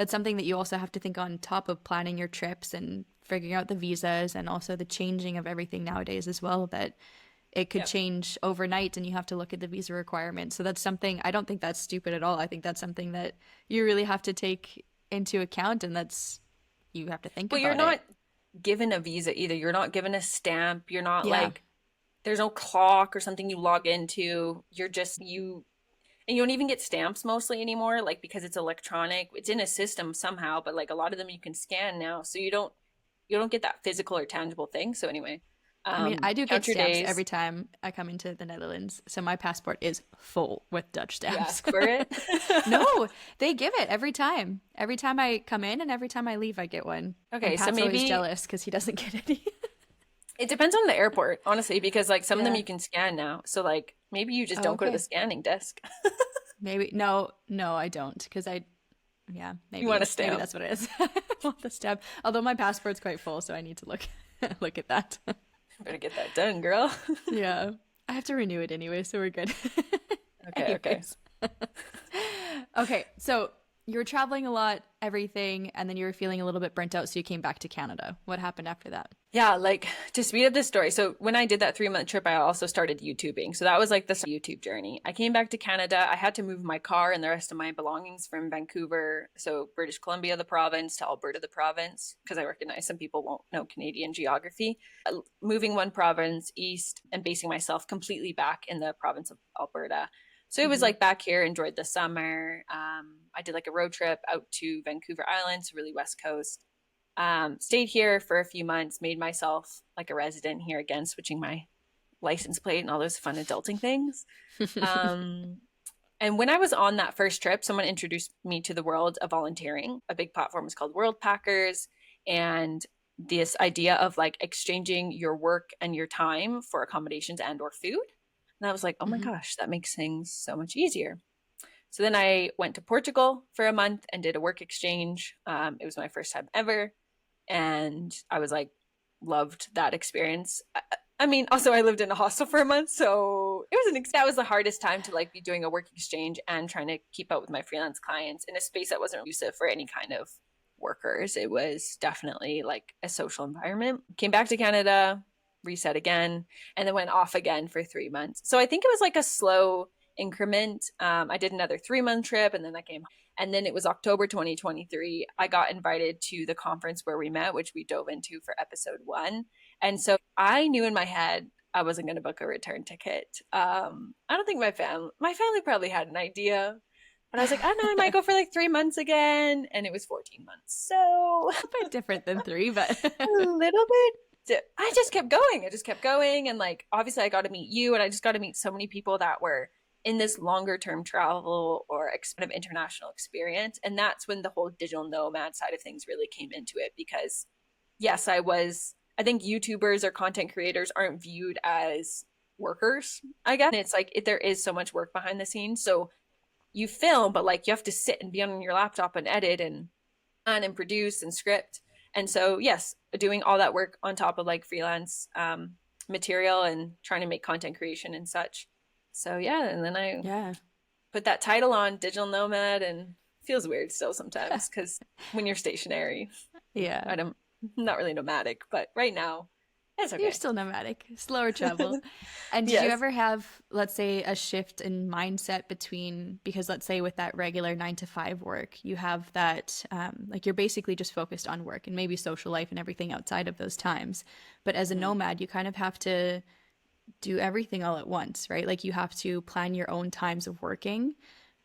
something that you also have to think on top of planning your trips and figuring out the visas, and also the changing of everything nowadays as well, that it could change overnight and you have to look at the visa requirements. So that's something, I don't think that's stupid at all. I think that's something that you really have to take into account, and that's, you have to think But about you're not it. given a visa either. You're not given a stamp. You're not Yeah. like, there's no clock or something you log into. You're just you. And you don't even get stamps mostly anymore, like because it's electronic. It's in a system somehow, but like a lot of them you can scan now. So you don't get that physical or tangible thing. So anyway, I mean, I do get count your stamps days. every time I come into the Netherlands. So my passport is full with Dutch You stamps. ask for it. No, they give it every time. Every time I come in and every time I leave, I get one. And Okay, so Pat's always maybe jealous because he doesn't get any. it depends on the airport, honestly, because like some of them Yeah. you can scan now. So like maybe you just Oh, don't go to the okay. scanning desk. Maybe. No, no, I don't. Because yeah, You want a maybe stamp. that's what it is. I want the stamp. Although my passport's quite full, so I need to look, look at that. Better get that done, girl. Yeah. I have to renew it anyway, so we're good. Okay, okay. Anyways. Okay, so you were traveling a lot, everything, and then you were feeling a little bit burnt out, so you came back to Canada. What happened after that? Yeah, like to speed up this story. So when I did that 3 month trip, I also started YouTubing. So that was like the YouTube journey. I came back to Canada. I had to move my car and the rest of my belongings from Vancouver, so British Columbia, the province, to Alberta, the province, because I recognize some people won't know Canadian geography. Moving one province east and basing myself completely back in the province of Alberta. So it was Mm-hmm. like back here, enjoyed the summer. I did like a road trip out to Vancouver Island, so really West Coast. Stayed here for a few months, made myself like a resident here again, switching my license plate and all those fun adulting things. Um, And when I was on that first trip, someone introduced me to the world of volunteering. A big platform is called World Packers. And this idea of like exchanging your work and your time for accommodations and or food. And I was like, oh my Hmm. gosh, that makes things so much easier. So then I went to Portugal for a month and did a work exchange. It was my first time ever. And I was like, loved that experience. I mean, also I lived in a hostel for a month, so it was that was the hardest time to like be doing a work exchange and trying to keep up with my freelance clients in a space that wasn't conducive for any kind of workers. It was definitely like a social environment. Came back to Canada, reset again, and then went off again for 3 months. So I think it was like a slow increment. I did another 3 month trip, and then I came. And then it was October 2023. I got invited to the conference where we met, which we dove into for episode 1. And so I knew in my head I wasn't going to book a return ticket. I don't think my family probably had an idea, but I was like, I don't know, I might go for like 3 months again. And it was 14 months. So A bit different than 3, but a little bit. I just kept going. I just kept going. And like, obviously, I got to meet you, and I just got to meet so many people that were in this longer term travel or kind of international experience. And that's when the whole digital nomad side of things really came into it. Because, yes, I think YouTubers or content creators aren't viewed as workers, I guess. And it's like, there is so much work behind the scenes. So you film, but like, you have to sit and be on your laptop and edit and produce and script. And so, yes, doing all that work on top of like freelance material and trying to make content creation and such. So, yeah. And then I yeah. put that title on digital nomad, and feels weird still sometimes because when you're stationary, Yeah. I'm not really nomadic, but right now it's You're okay. still nomadic, slower travel. And did you Yes. ever have, let's say, a shift in mindset between, because let's say with that regular 9 to 5 work, you have that, like you're basically just focused on work and maybe social life and everything outside of those times. But as a Mm-hmm. nomad, you kind of have to do everything all at once, right? Like you have to plan your own times of working.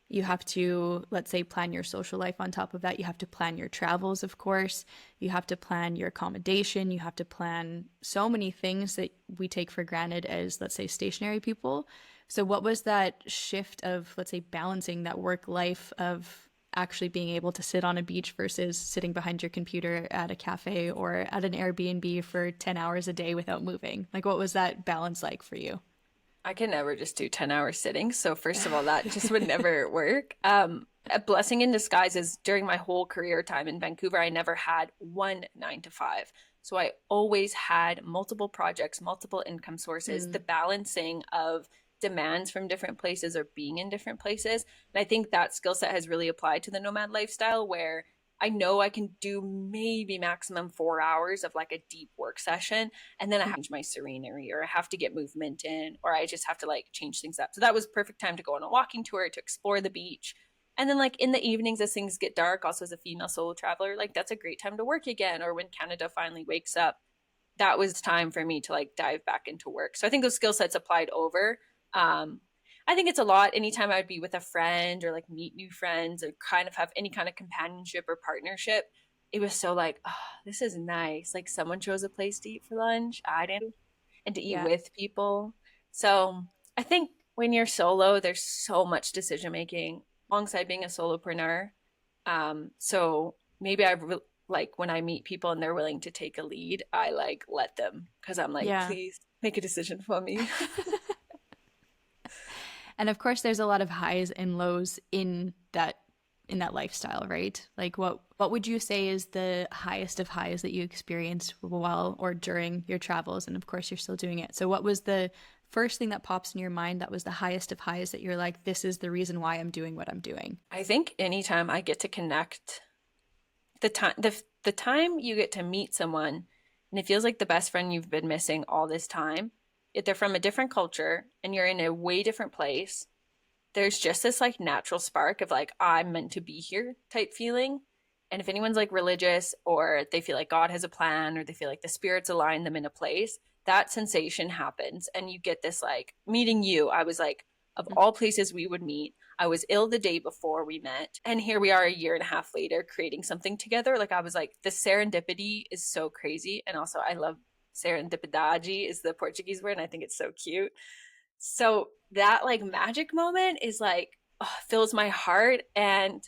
You have to, let's say, plan your social life on top of that. You have to plan your travels, of course. You have to plan your accommodation. You have to plan so many things that we take for granted as, let's say, stationary people. So, what was that shift of, let's say, balancing that work life of actually being able to sit on a beach versus sitting behind your computer at a cafe or at an Airbnb for 10 hours a day without moving? Like, what was that balance like for you? I can never just do 10-hour sittings. So, first of all, that just would never work. A blessing in disguise is during my whole career time in Vancouver, I never had one 9 to 5. So, I always had multiple projects, multiple income sources, the Mm, balancing of demands from different places or being in different places. And I think that skill set has really applied to the nomad lifestyle where I know I can do maybe maximum 4 hours of like a deep work session, and then I have to change my serenity or I have to get movement in or I just have to like change things up. So that was perfect time to go on a walking tour to explore the beach. And then like in the evenings as things get dark, also as a female solo traveler, like that's a great time to work again. Or when Canada finally wakes up, that was time for me to like dive back into work. So I think those skill sets applied over. Um, I think it's a lot anytime I would be with a friend or like meet new friends or kind of have any kind of companionship or partnership. It was so like, oh, this is nice. Like someone chose a place to eat for lunch. I didn't, and to eat yeah. with people. So I think when you're solo, there's so much decision making alongside being a solopreneur. So maybe like when I meet people and they're willing to take a lead, I like let them because I'm like, Yeah. please make a decision for me. And of course there's a lot of highs and lows in that lifestyle, right? Like what would you say is the highest of highs that you experienced while or during your travels? And of course you're still doing it. So what was the first thing that pops in your mind that was the highest of highs that you're like, this is the reason why I'm doing what I'm doing? I think anytime I get to connect, the time you get to meet someone and it feels like the best friend you've been missing all this time, if they're from a different culture and you're in a way different place, there's just this like natural spark of like I'm meant to be here type feeling. And if anyone's like religious or they feel like God has a plan or they feel like the spirits align them in a place, that sensation happens and you get this like meeting you. I was like of all places we would meet, I was ill the day before we met and here we are a year and a half later creating something together. Like I was like the serendipity is so crazy, and also I love serendipidade is the Portuguese word and I think it's so cute. So that like magic moment is like, fills my heart, and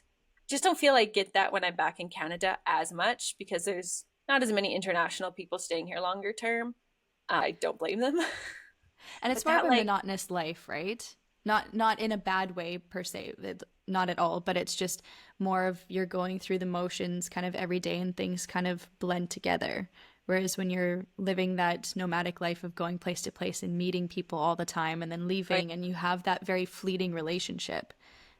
just don't feel I get that when I'm back in Canada as much because there's not as many international people staying here longer term. I don't blame them. And it's But more of that a like monotonous life, right? Not in a bad way per se, not at all, but it's just more of you're going through the motions kind of every day and things kind of blend together. Whereas when you're living that nomadic life of going place to place and meeting people all the time and then right, leaving, and you have that very fleeting relationship.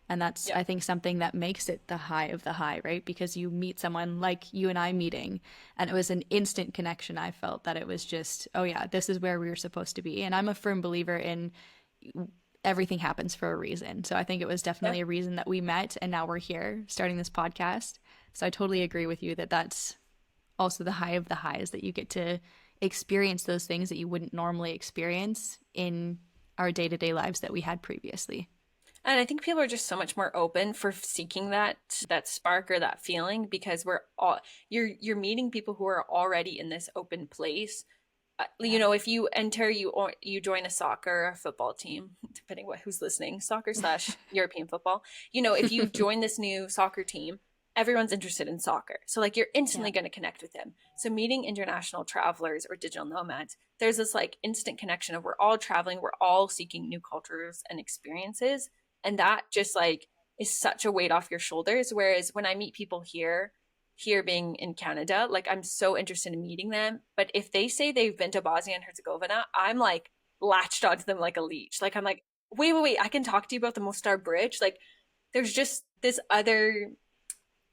And that's, yeah. I think, something that makes it the high of the high, right? Because you meet someone like you and I meeting, and it was an instant connection. I felt that it was just, oh, yeah, this is where we were supposed to be. And I'm a firm believer in everything happens for a reason. So I think it was Yeah. definitely a reason that we met, and now we're here starting this podcast. So I totally agree with you that that's also the high of the highs, that you get to experience those things that you wouldn't normally experience in our day to day lives that we had previously. And I think people are just so much more open for seeking that spark or that feeling because we're all you're meeting people who are already in this open place. You Yeah. know, if you enter, you join a soccer or a football team, depending what who's listening, soccer slash European football. You know, if you join this new soccer team, everyone's interested in soccer, so like you're Yeah. instantly going to connect with them. So meeting international travelers or digital nomads, there's this like instant connection of we're all traveling, we're all seeking new cultures and experiences, and that just like is such a weight off your shoulders. Whereas when I meet people here being in Canada, like I'm so interested in meeting them. But if they say they've been to Bosnia and Herzegovina, I'm like latched onto them like a leech. Like I'm like, wait, I can talk to you about the Mostar Bridge. Like there's just this other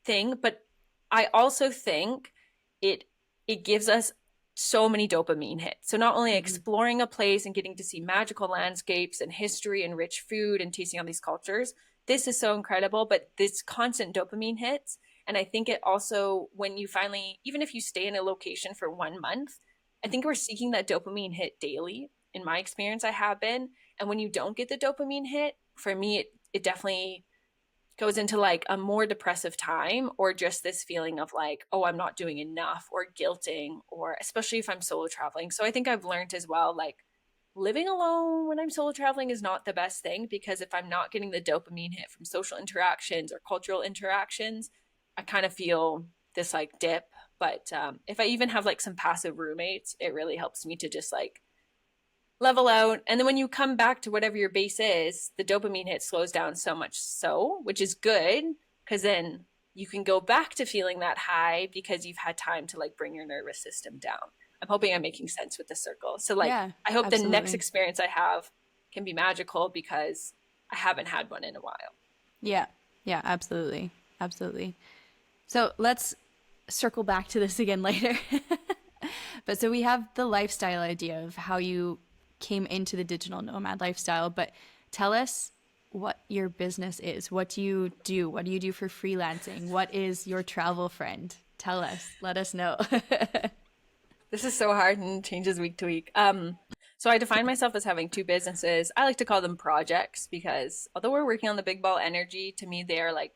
thing, but I also think it it gives us so many dopamine hits. So not only Mm-hmm. exploring a place and getting to see magical landscapes and history and rich food and tasting all these cultures, this is so incredible, but this constant dopamine hits. And I think it also, when you finally, even if you stay in a location for 1 month, I think we're seeking that dopamine hit daily. In my experience, I have been. And when you don't get the dopamine hit, for me, it definitely goes into like a more depressive time or just this feeling of like, oh, I'm not doing enough or guilting, or especially if I'm solo traveling. So I think I've learned as well, like living alone when I'm solo traveling is not the best thing because if I'm not getting the dopamine hit from social interactions or cultural interactions, I kind of feel this like dip. But if I even have like some passive roommates, it really helps me to just like level out. And then when you come back to whatever your base is, the dopamine hit slows down so much so, which is good because then you can go back to feeling that high because you've had time to like bring your nervous system down. I'm hoping I'm making sense with the circle. So like Yeah, I hope the next absolutely. experience I have can be magical because I haven't had one in a while. Yeah. Yeah, absolutely. Absolutely. So let's circle back to this again later. But so we have the lifestyle idea of how you came into the digital nomad lifestyle, but tell us what your business is. What do you do? What do you do for freelancing? What is your travel friend? Tell us. Let us know. This is so hard and changes week to week. So I define myself as having two businesses. I like to call them projects because although we're working on the big ball energy, to me they are like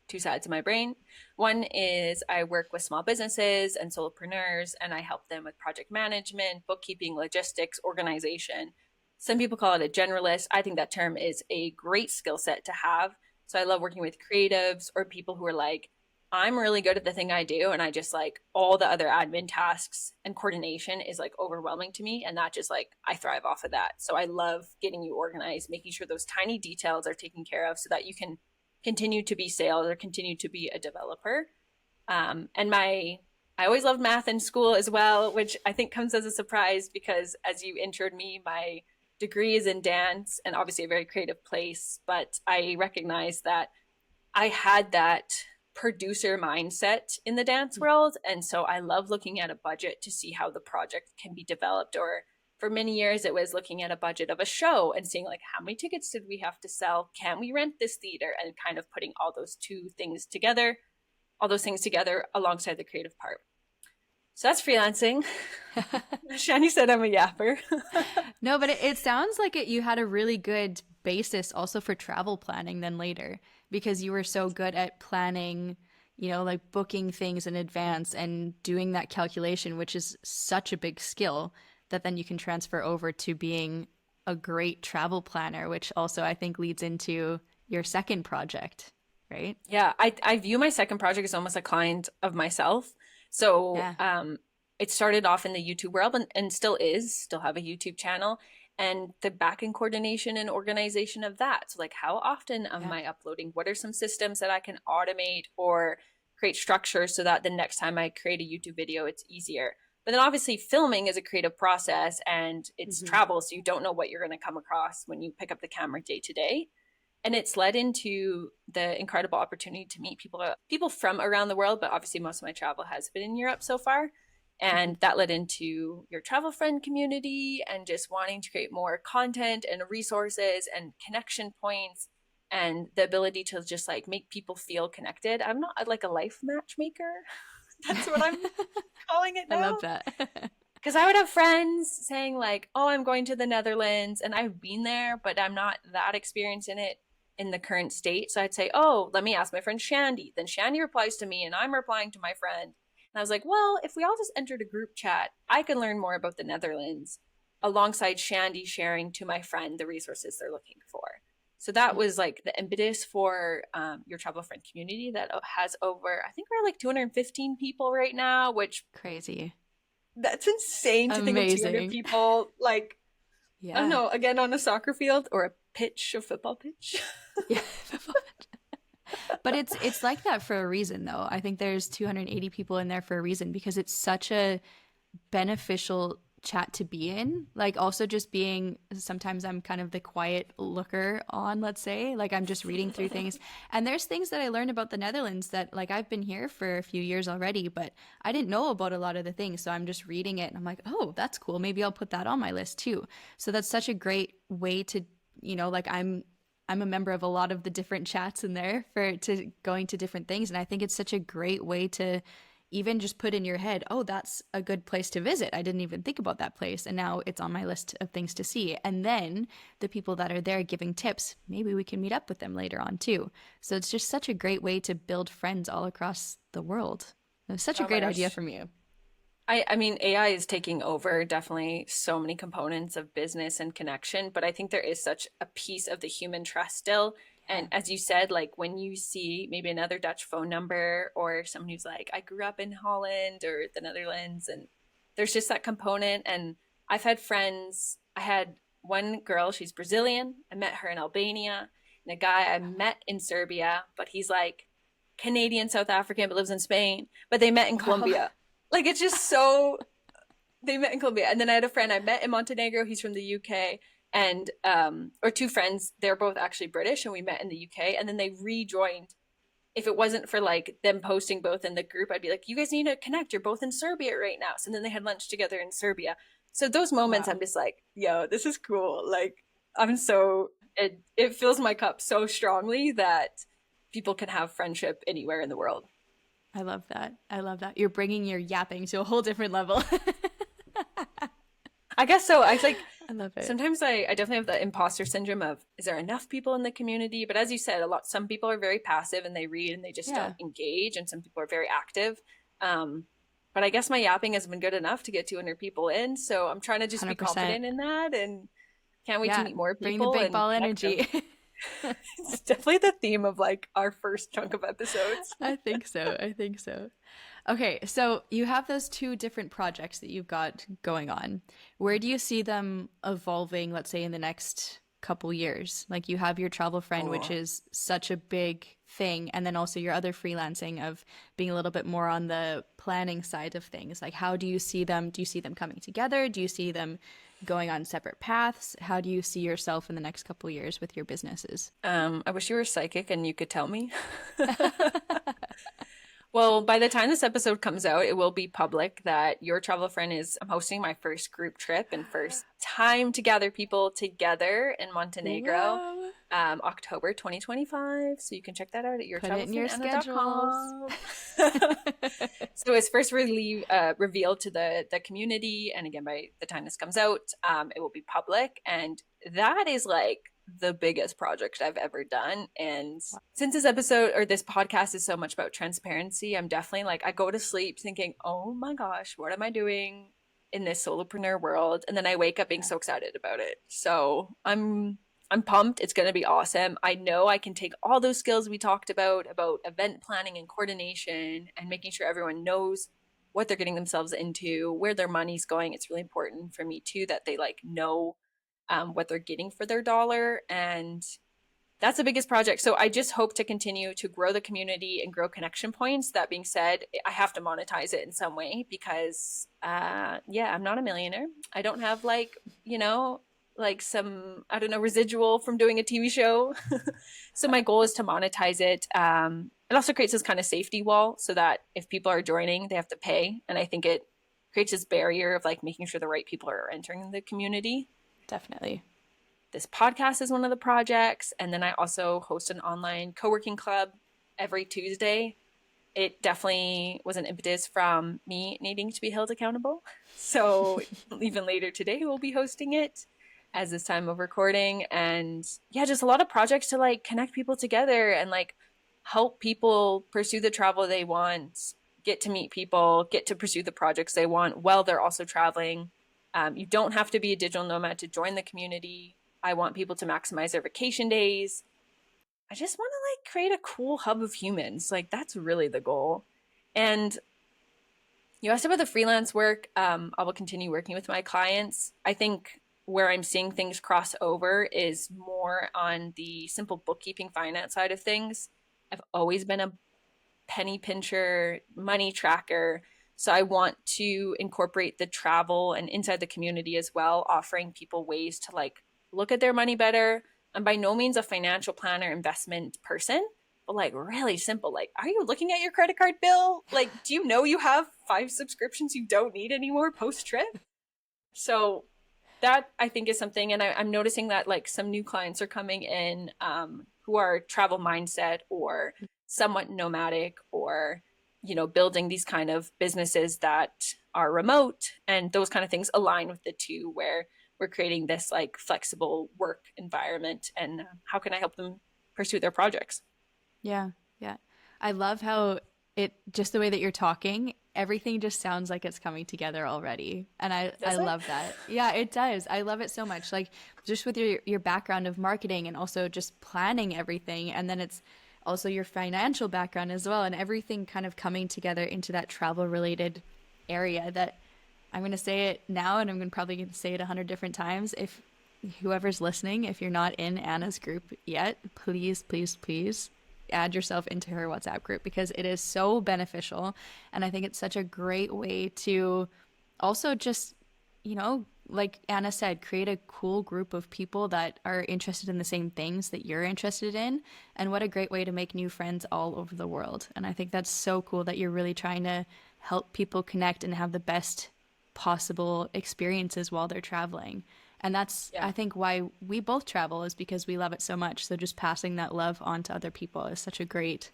two sides of my brain. One is I work with small businesses and solopreneurs and I help them with project management, bookkeeping, logistics, organization. Some people call it a generalist. I think that term is a great skill set to have. So I love working with creatives or people who are like, I'm really good at the thing I do, and I just like all the other admin tasks and coordination is like overwhelming to me. And that just like I thrive off of that. So I love getting you organized, making sure those tiny details are taken care of so that you can continue to be sales or continue to be a developer. And I always loved math in school as well, which I think comes as a surprise because as you introed me, my degree is in dance and obviously a very creative place. But I recognize that I had that producer mindset in the dance world. And so I love looking at a budget to see how the project can be developed. Or for many years, it was looking at a budget of a show and seeing like how many tickets did we have to sell? Can we rent this theater? And kind of putting all those things together alongside the creative part. So that's freelancing. Shani said I'm a yapper. No, but it sounds like you had a really good basis also for travel planning then later because you were so good at planning, like booking things in advance and doing that calculation, which is such a big skill that then you can transfer over to being a great travel planner, which also I think leads into your second project, right? Yeah, I view my second project as almost a client of myself. So Yeah. it started off in the YouTube world and still have a YouTube channel, and the back end coordination and organization of that. So like how often am Yeah. I uploading? What are some systems that I can automate or create structure so that the next time I create a YouTube video, it's easier. But then obviously filming is a creative process and it's Hmm. travel, so you don't know what you're going to come across when you pick up the camera day to day. And it's led into the incredible opportunity to meet people from around the world, but obviously most of my travel has been in Europe so far. Hmm. And that led into your travel friend community and just wanting to create more content and resources and connection points and the ability to just like make people feel connected. I'm not like a life matchmaker. That's what I'm calling it I love now. that. Because I would have friends saying like, "Oh, I'm going to the Netherlands," and I've been there, but I'm not that experienced in it in the current state. So I'd say, "Oh, let me ask my friend Shandi." Then Shandi replies to me, and I'm replying to my friend. And I was like, "Well, if we all just entered a group chat, I can learn more about the Netherlands alongside Shandi sharing to my friend the resources they're looking for." So that was like the impetus for your travel friend community that has over, I think we're like 215 people right now, which Crazy. that's insane to think of 200 Amazing. people, like, I don't Yeah. know, again on a soccer field or a football pitch. Yeah. But it's like that for a reason though. I think there's 280 people in there for a reason because it's such a beneficial chat to be in. Like also just being sometimes I'm kind of the quiet looker on, let's say. Like I'm just reading through things. And there's things that I learned about the Netherlands that like I've been here for a few years already, but I didn't know about a lot of the things. So I'm just reading it and I'm like, "Oh, that's cool. Maybe I'll put that on my list too." So that's such a great way to, like I'm a member of a lot of the different chats in there for to going to different things, and I think it's such a great way to even just put in your head, "Oh, that's a good place to visit. I didn't even think about that place, and now it's on my list of things to see." And then the people that are there giving tips, maybe we can meet up with them later on too. So it's just such a great way to build friends all across the world. It's such a Oh my great idea gosh. from you. I mean, AI is taking over definitely so many components of business and connection, but I think there is such a piece of the human trust still. Yeah. And as you said, like when you see maybe another Dutch phone number or someone who's like, "I grew up in Holland or the Netherlands," and there's just that component. And I've had friends, I had one girl, she's Brazilian. I met her in Albania, and a guy I met in Serbia, but he's like Canadian, South African, but lives in Spain. But they met in Wow. Colombia. Like it's just so they met in Colombia. And then I had a friend I met in Montenegro, he's from the UK, and or two friends, they're both actually British and we met in the UK and then they rejoined. If it wasn't for like them posting both in the group, I'd be like, "You guys need to connect. You're both in Serbia right now." So then they had lunch together in Serbia. So those moments I'm Wow. just like, "Yo, this is cool." Like I'm so it fills my cup so strongly that people can have friendship anywhere in the world. I love that. I love that. You're bringing your yapping to a whole different level. I guess so. I like I love it. sometimes I definitely have the imposter syndrome of is there enough people in the community? But as you said, some people are very passive and they read and they just don't Yeah. engage, and some people are very active. Um, but I guess my yapping has been good enough to get 200 people in, so I'm trying to just be 100%. confident in that, and can't wait to Yeah. meet more Bring the people big and ball connect them. energy. It's definitely the theme of like our first chunk of episodes. I think so. I think so. Okay, so you have those two different projects that you've got going on. Where do you see them evolving, let's say, in the next couple years? Like you have your travel friend, which Oh. is such a big thing, and then also your other freelancing of being a little bit more on the planning side of things. Like how do you see them? Do you see them coming together? Do you see them going on separate paths? How do you see yourself in the next couple years with your businesses? I wish you were psychic and you could tell me. Well, by the time this episode comes out, it will be public that your travel friend is I'm hosting my first group trip and first time to gather people together in Montenegro, Whoa. October 2025. So you can check that out at Put it in your schedules. yourtravelfriendanna.com. So it's first revealed to the community, and again, by the time this comes out, it will be public, and that is like the biggest project I've ever done. And since this episode or this podcast is so much about transparency, I'm definitely like, I go to sleep thinking, "Oh my gosh, what am I doing in this solopreneur world?" And then I wake up being so excited about it. So I'm I'm pumped. It's going to be awesome. I know I can take all those skills we talked about event planning and coordination and making sure everyone knows what they're getting themselves into, where their money's going. It's really important for me too that they like know what they're getting for their dollar. And that's the biggest project. So I just hope to continue to grow the community and grow connection points. That being said, I have to monetize it in some way because, yeah, I'm not a millionaire. I don't have like, like some, I don't know, residual from doing a TV show. So my goal is to monetize it. It also creates this kind of safety wall so that if people are joining, they have to pay. And I think it creates this barrier of like making sure the right people are entering the community. Definitely. This podcast is one of the projects. And then I also host an online co-working club every Tuesday. It definitely was an impetus from me needing to be held accountable. So even later today, we'll be hosting it as this time of recording. And yeah, just a lot of projects to like connect people together and like help people pursue the travel they want, get to meet people, get to pursue the projects they want while they're also traveling. You don't have to be a digital nomad to join the community. I want people to maximize their vacation days. I just want to like create a cool hub of humans. Like that's really the goal. And you asked about the freelance work. I will continue working with my clients. I think where I'm seeing things cross over is more on the simple bookkeeping finance side of things. I've always been a penny pincher, money tracker. So I want to incorporate the travel and inside the community as well, offering people ways to like look at their money better. I'm by no means a financial planner investment person, but like really simple. Like, are you looking at your credit card bill? Like, do you know you have 5 subscriptions you don't need anymore post trip? So that I think is something. And I'm noticing that like some new clients are coming in who are travel mindset or somewhat nomadic or, building these kind of businesses that are remote, and those kind of things align with the two where we're creating this like flexible work environment. And how can I help them pursue their projects? Yeah, yeah. I love how just the way that you're talking, everything just sounds like it's coming together already. And I Does it? love that. Yeah, it does. I love it so much. Like just with your background of marketing and also just planning everything. And then it's also your financial background as well. And everything kind of coming together into that travel related area that I'm going to say it now and probably going to say it 100 different times. If whoever's listening, if you're not in Anna's group yet, please, please, please add yourself into her WhatsApp group because it is so beneficial. And I think it's such a great way to also just, like Anna said, create a cool group of people that are interested in the same things that you're interested in. And what a great way to make new friends all over the world. And I think that's so cool that you're really trying to help people connect and have the best possible experiences while they're traveling. And that's, Yeah. I think, why we both travel is because we love it so much. So just passing that love on to other people is such a great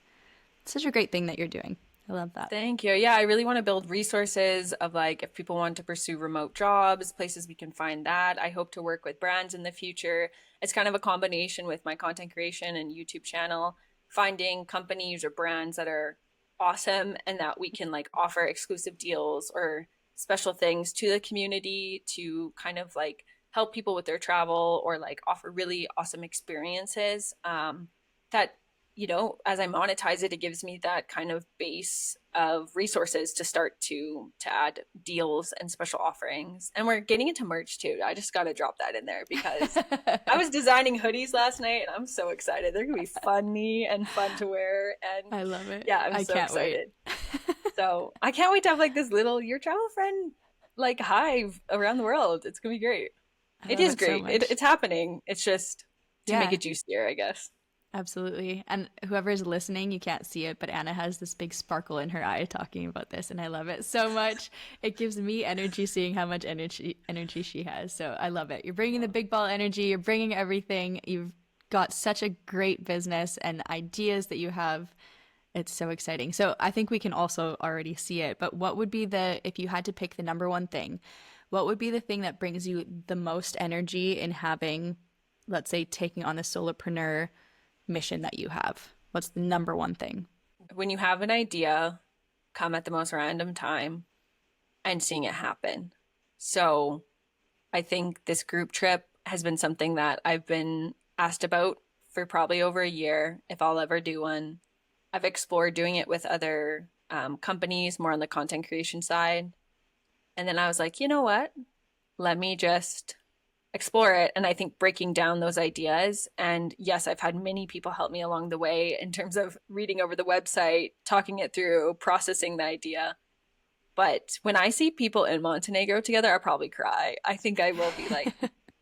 thing that you're doing. I love that. Thank you. Yeah, I really want to build resources of like if people want to pursue remote jobs, places we can find that. I hope to work with brands in the future. It's kind of a combination with my content creation and YouTube channel, finding companies or brands that are awesome and that we can like offer exclusive deals or special things to the community to kind of like help people with their travel or like offer really awesome experiences. That as I monetize it, it gives me that kind of base of resources to start to add deals and special offerings. And we're getting into merch too. I just got to drop that in there because I was designing hoodies last night and I'm so excited. They're going to be funny and fun to wear. And I love it. yeah, I'm I so can't excited. wait. So I can't wait to have like this little your travel friend like hive around the world. It's going to be great. I It love is it so great. much. It's happening. It's just to make Yeah, it juicier, I guess. absolutely. And whoever's listening, you can't see it, but Anna has this big sparkle in her eye talking about this, and I love it so much. It gives me energy seeing how much energy she has. So I love it. You're bringing the big ball energy, you're bringing everything. You've got such a great business and ideas that you have. It's so exciting. So I think we can also already see it, but what would be if you had to pick the number one thing, what would be the thing that brings you the most energy in having, let's say, taking on the solopreneur mission that you have? What's the number one thing? When you have an idea come at the most random time and seeing it happen. So I think this group trip has been something that I've been asked about for probably over a year if I'll ever do one. I've explored doing it with other companies more on the content creation side. And then I was like, you know what? Let me just explore it. And I think breaking down those ideas. And yes, I've had many people help me along the way in terms of reading over the website, talking it through, processing the idea. But when I see people in Montenegro together, I'll probably cry. I think I will be like,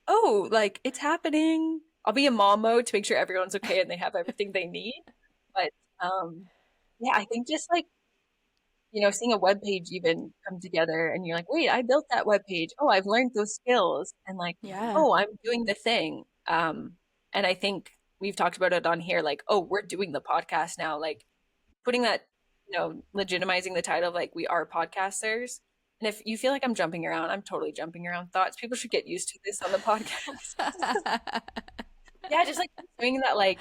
oh, like it's happening. I'll be in mom mode to make sure everyone's okay and they have everything they need. But yeah, I think just like, seeing a web page even come together and you're like, wait, I built that web page. Oh, I've learned those skills and like, Yeah. oh, I'm doing the thing. And I think we've talked about it on here, like, oh, we're doing the podcast now, like putting that, legitimizing the title of like we are podcasters. And if you feel like I'm jumping around, I'm totally jumping around thoughts. People should get used to this on the podcast. Yeah, just like doing that like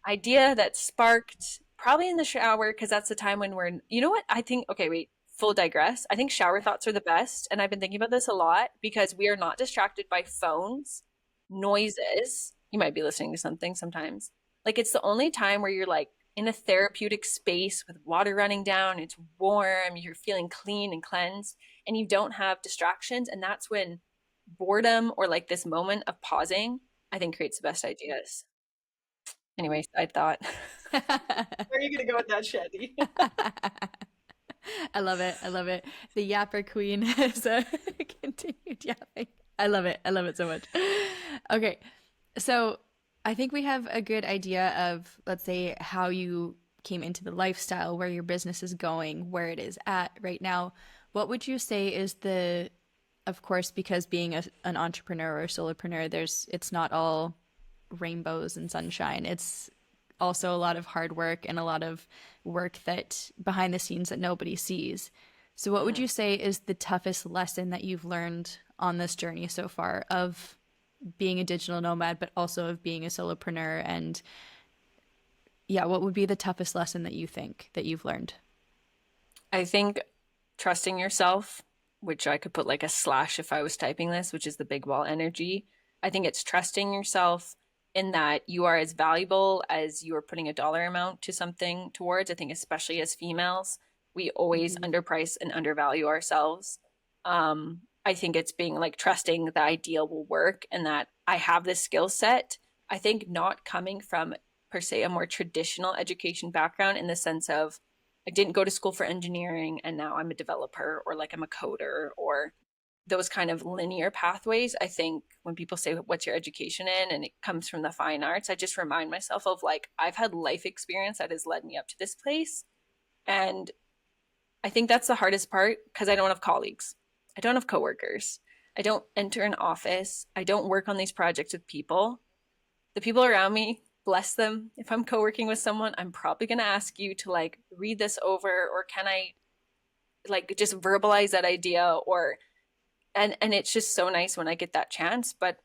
idea that sparked probably in the shower because that's the time when you know what I think, okay, wait, full digress. I think shower thoughts are the best, and I've been thinking about this a lot because we are not distracted by phones, noises. You might be listening to something sometimes. Like it's the only time where you're like in a therapeutic space with water running down, it's warm, you're feeling clean and cleansed, and you don't have distractions, and that's when boredom or like this moment of pausing, I think creates the best ideas. Anyway, side thought. Where are you gonna go with that, Shandi? I love it. I love it. The yapper queen has continued yapping. I love it. I love it so much. Okay. So I think we have a good idea of, let's say, how you came into the lifestyle, where your business is going, where it is at right now. What would you say is of course, because being an entrepreneur or solopreneur, it's not all rainbows and sunshine. It's also a lot of hard work and a lot of work that behind the scenes that nobody sees. So what would Mm. you say is the toughest lesson that you've learned on this journey so far of being a digital nomad, but also of being a solopreneur? And yeah, what would be the toughest lesson that you think that you've learned? I think trusting yourself, which I could put like a slash if I was typing this, which is the big wall energy. I think it's trusting yourself in that you are as valuable as you are putting a dollar amount to something towards. I think, especially as females, we always Mm-hmm. underprice and undervalue ourselves. I think it's being like trusting the ideal will work and that I have this skill set. I think not coming from per se a more traditional education background in the sense of I didn't go to school for engineering and now I'm a developer or like I'm a coder or those kind of linear pathways. I think when people say, what's your education in? And it comes from the fine arts, I just remind myself of like, I've had life experience that has led me up to this place. And I think that's the hardest part because I don't have colleagues. I don't have coworkers. I don't enter an office. I don't work on these projects with people. The people around me, bless them. If I'm co-working with someone, I'm probably going to ask you to like read this over or can I like just verbalize that idea or and it's just so nice when I get that chance, but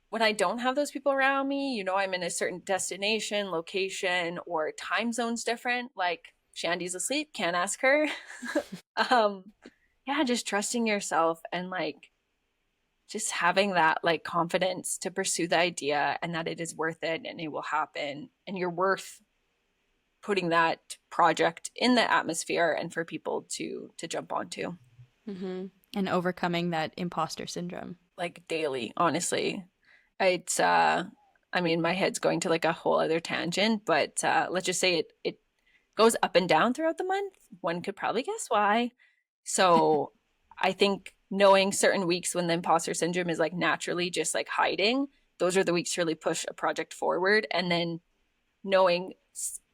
when I don't have those people around me, I'm in a certain destination, location or time zones different, like Shandy's asleep, can't ask her. um yeah, just trusting yourself and like just having that like confidence to pursue the idea and that it is worth it and it will happen and you're worth putting that project in the atmosphere and for people to jump onto Mm-hmm. And overcoming that imposter syndrome. like daily, honestly. It's I mean my head's going to like a whole other tangent, but let's just say it goes up and down throughout the month. One could probably guess why. So I think knowing certain weeks when the imposter syndrome is like naturally just like hiding, those are the weeks to really push a project forward. And then knowing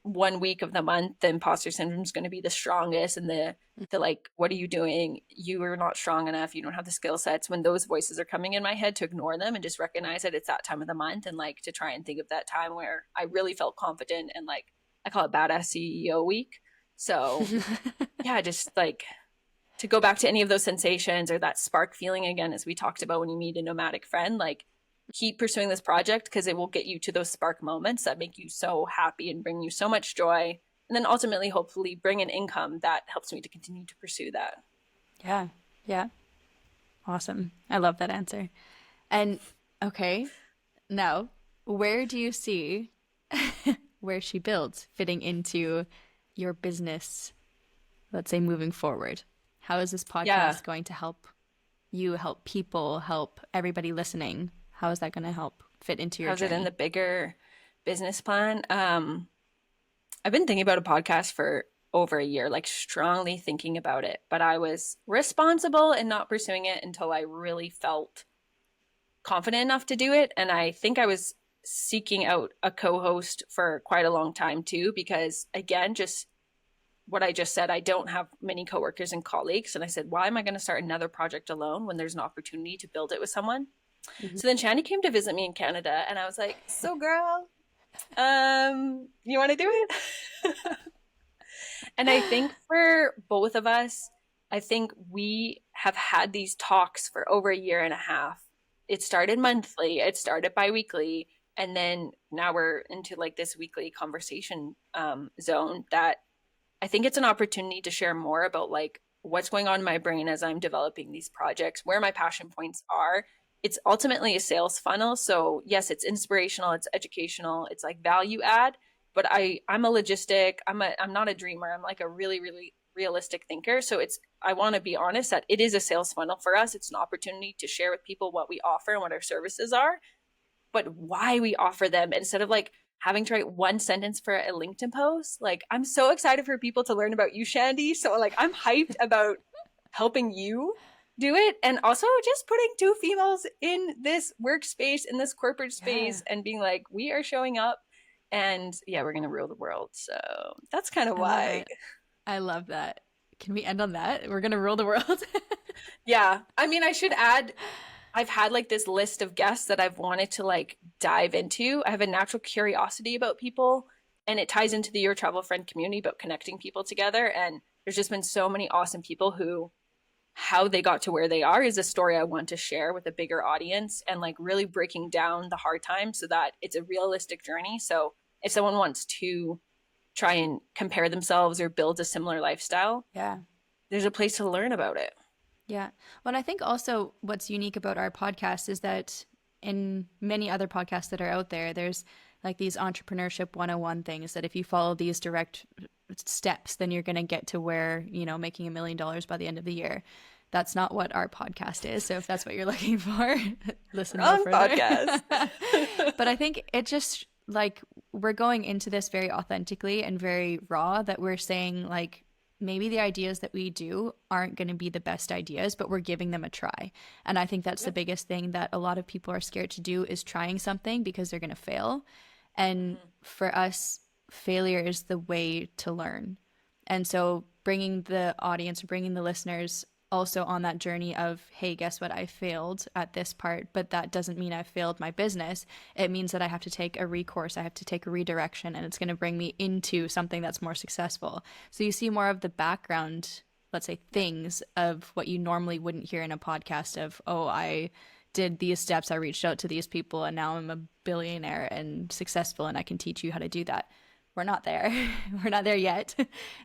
1 week of the month, the imposter syndrome is going to be the strongest and the like, what are you doing? You are not strong enough. You don't have the skill sets. When those voices are coming in my head, to ignore them and just recognize that it's that time of the month and like to try and think of that time where I really felt confident and like I call it badass CEO week. So yeah, just like to go back to any of those sensations or that spark feeling again, as we talked about when you meet a nomadic friend, like keep pursuing this project because it will get you to those spark moments that make you so happy and bring you so much joy. And then ultimately, hopefully, bring an income that helps me to continue to pursue that. Yeah. Yeah. Awesome. I love that answer. And okay, now Where do you see where she builds fitting into your business, let's say moving forward? How is this Yeah. podcast going to help you, help people, help everybody listening? How is that going to help fit into your How's it in the journey? bigger business plan? I've been thinking about a podcast for over a year, like strongly thinking about it, but I was responsible in not pursuing it until I really felt confident enough to do it. And I think I was seeking out a co-host for quite a long time too, because again, just what I just said, I don't have many coworkers and colleagues. And I said, why am I going to start another project alone when there's an opportunity to build it with someone? Mhm. So then Shandi came to visit me in Canada, and I was like, so girl, you want to do it? And I think for both of us, I think we have had these talks for over a year and a half. It started monthly, it started biweekly, and then now we're into like this weekly conversation zone that I think it's an opportunity to share more about like what's going on in my brain as I'm developing these projects, where my passion points are. It's ultimately a sales funnel. So yes, it's inspirational, it's educational, it's like value add, but I'm a logistic, I'm not a dreamer. I'm like a really, really realistic thinker. So it's I want to be honest that it is a sales funnel for us. It's an opportunity to share with people what we offer and what our services are, but why we offer them instead of like having to write one sentence for a LinkedIn post. Like, I'm so excited for people to learn about you, Shandi. So, like, I'm hyped about helping you do it. And also just putting two females in this workspace, in this corporate Yeah, space, and being like, we are showing up and yeah, we're going to rule the world. So, that's kind of I love why. it. I love that. Can we end on that? We're going to rule the world. Yeah. I mean, I should add, I've had like this list of guests that I've wanted to like dive into. I have a natural curiosity about people, and it ties into the Your Travel Friend community about connecting people together. And there's just been so many awesome people who how they got to where they are is a story I want to share with a bigger audience and like really breaking down the hard times so that it's a realistic journey. So if someone wants to try and compare themselves or build a similar lifestyle, Yeah. there's a place to learn about it. Yeah. Well, and I think also what's unique about our podcast is that in many other podcasts that are out there, there's like these entrepreneurship 101 things that if you follow these direct steps, then you're going to get to where, making $1 million by the end of the year. That's not what our podcast is. So if that's what you're looking for, listen no Wrong further. podcast. But I think it just like we're going into this very authentically and very raw that we're saying like maybe the ideas that we do aren't going to be the best ideas, but we're giving them a try. And I think that's the Yep. biggest thing that a lot of people are scared to do is trying something because they're going to fail. And Mm-hmm. for us, failure is the way to learn. And so bringing the audience, bringing the listeners also on that journey of, hey, guess what? I failed at this part, but that doesn't mean I failed my business. It means that I have to take a recourse, I have to take a redirection, and it's going to bring me into something that's more successful. So you see more of the background, let's say, Yep. things of what you normally wouldn't hear in a podcast of, oh, I did these steps, I reached out to these people, and now I'm a billionaire and successful, and I can teach you how to do that. We're not there. We're not there yet.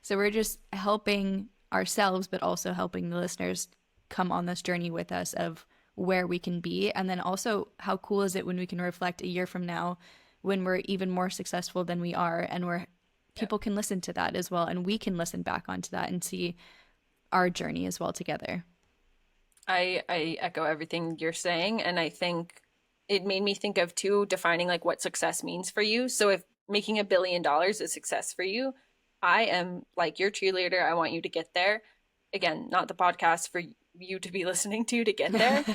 So we're just helping ourselves, but also helping the listeners come on this journey with us of where we can be. And then also, how cool is it when we can reflect a year from now when we're even more successful than we are, and where Yep. people can listen to that as well, and we can listen back onto that and see our journey as well together. I echo everything you're saying, and I think it made me think of too defining like what success means for you. So if making $1 billion is success for you, I am like your cheerleader. I want you to get there. Again, not the podcast for you to be listening to get there,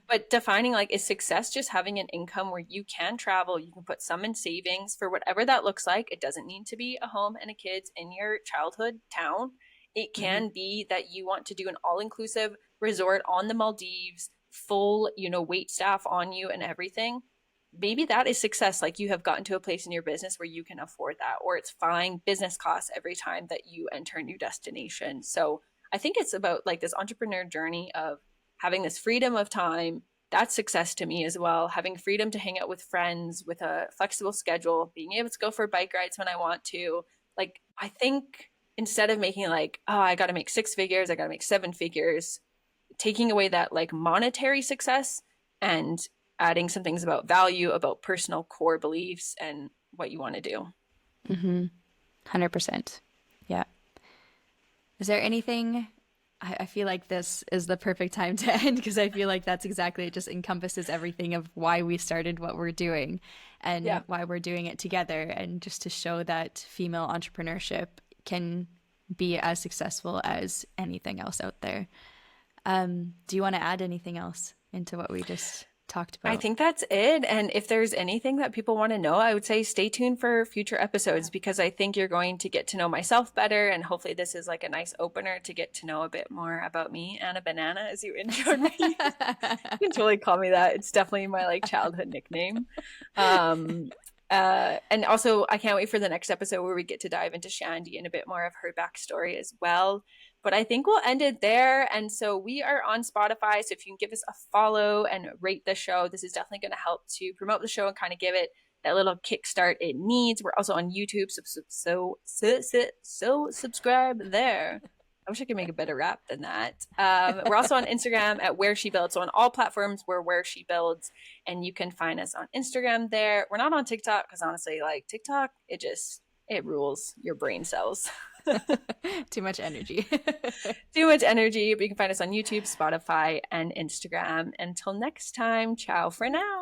but defining like is success just having an income where you can travel, you can put some in savings for whatever that looks like. It doesn't need to be a home and a kids in your childhood town. It Mm-hmm. can be that you want to do an all-inclusive resort on the Maldives, full, wait staff on you and everything. Maybe that is success. Like you have gotten to a place in your business where you can afford that, or it's flying business class every time that you enter a new destination. So I think it's about like this entrepreneur journey of having this freedom of time. That's success to me as well. Having freedom to hang out with friends with a flexible schedule, being able to go for bike rides when I want to. Like, I think instead of making like, oh, I got to make 6 figures, I got to make 7 figures, taking away that like monetary success and adding some things about value, about personal core beliefs, and what you want to do. 100%. Yeah. Is there anything? I feel like this is the perfect time to end because I feel like that's exactly, it just encompasses everything of why we started what we're doing Yeah. and why we're doing it together, and just to show that female entrepreneurship can be as successful as anything else out there. Do you want to add anything else into what we just talked I about? think that's it. And if there's anything that people want to know, I would say stay tuned for future episodes because I think you're going to get to know myself better. And hopefully, this is like a nice opener to get to know a bit more about me, Anna Banana, as you introed me. You can totally call me that. It's definitely my like childhood nickname. And also, I can't wait for the next episode where we get to dive into Shandi and a bit more of her backstory as well. But I think we'll end it there. And so we are on Spotify. So if you can give us a follow and rate the show, this is definitely going to help to promote the show and kind of give it that little kickstart it needs. We're also on YouTube. So subscribe there. I wish I could make a better rap than that. We're also on Instagram at Where She Builds. So on all platforms, we're Where She Builds. And you can find us on Instagram there. We're not on TikTok because honestly, like TikTok, it rules your brain cells. Too much energy. Too much energy. But you can find us on YouTube, Spotify, and Instagram. Until next time, ciao for now.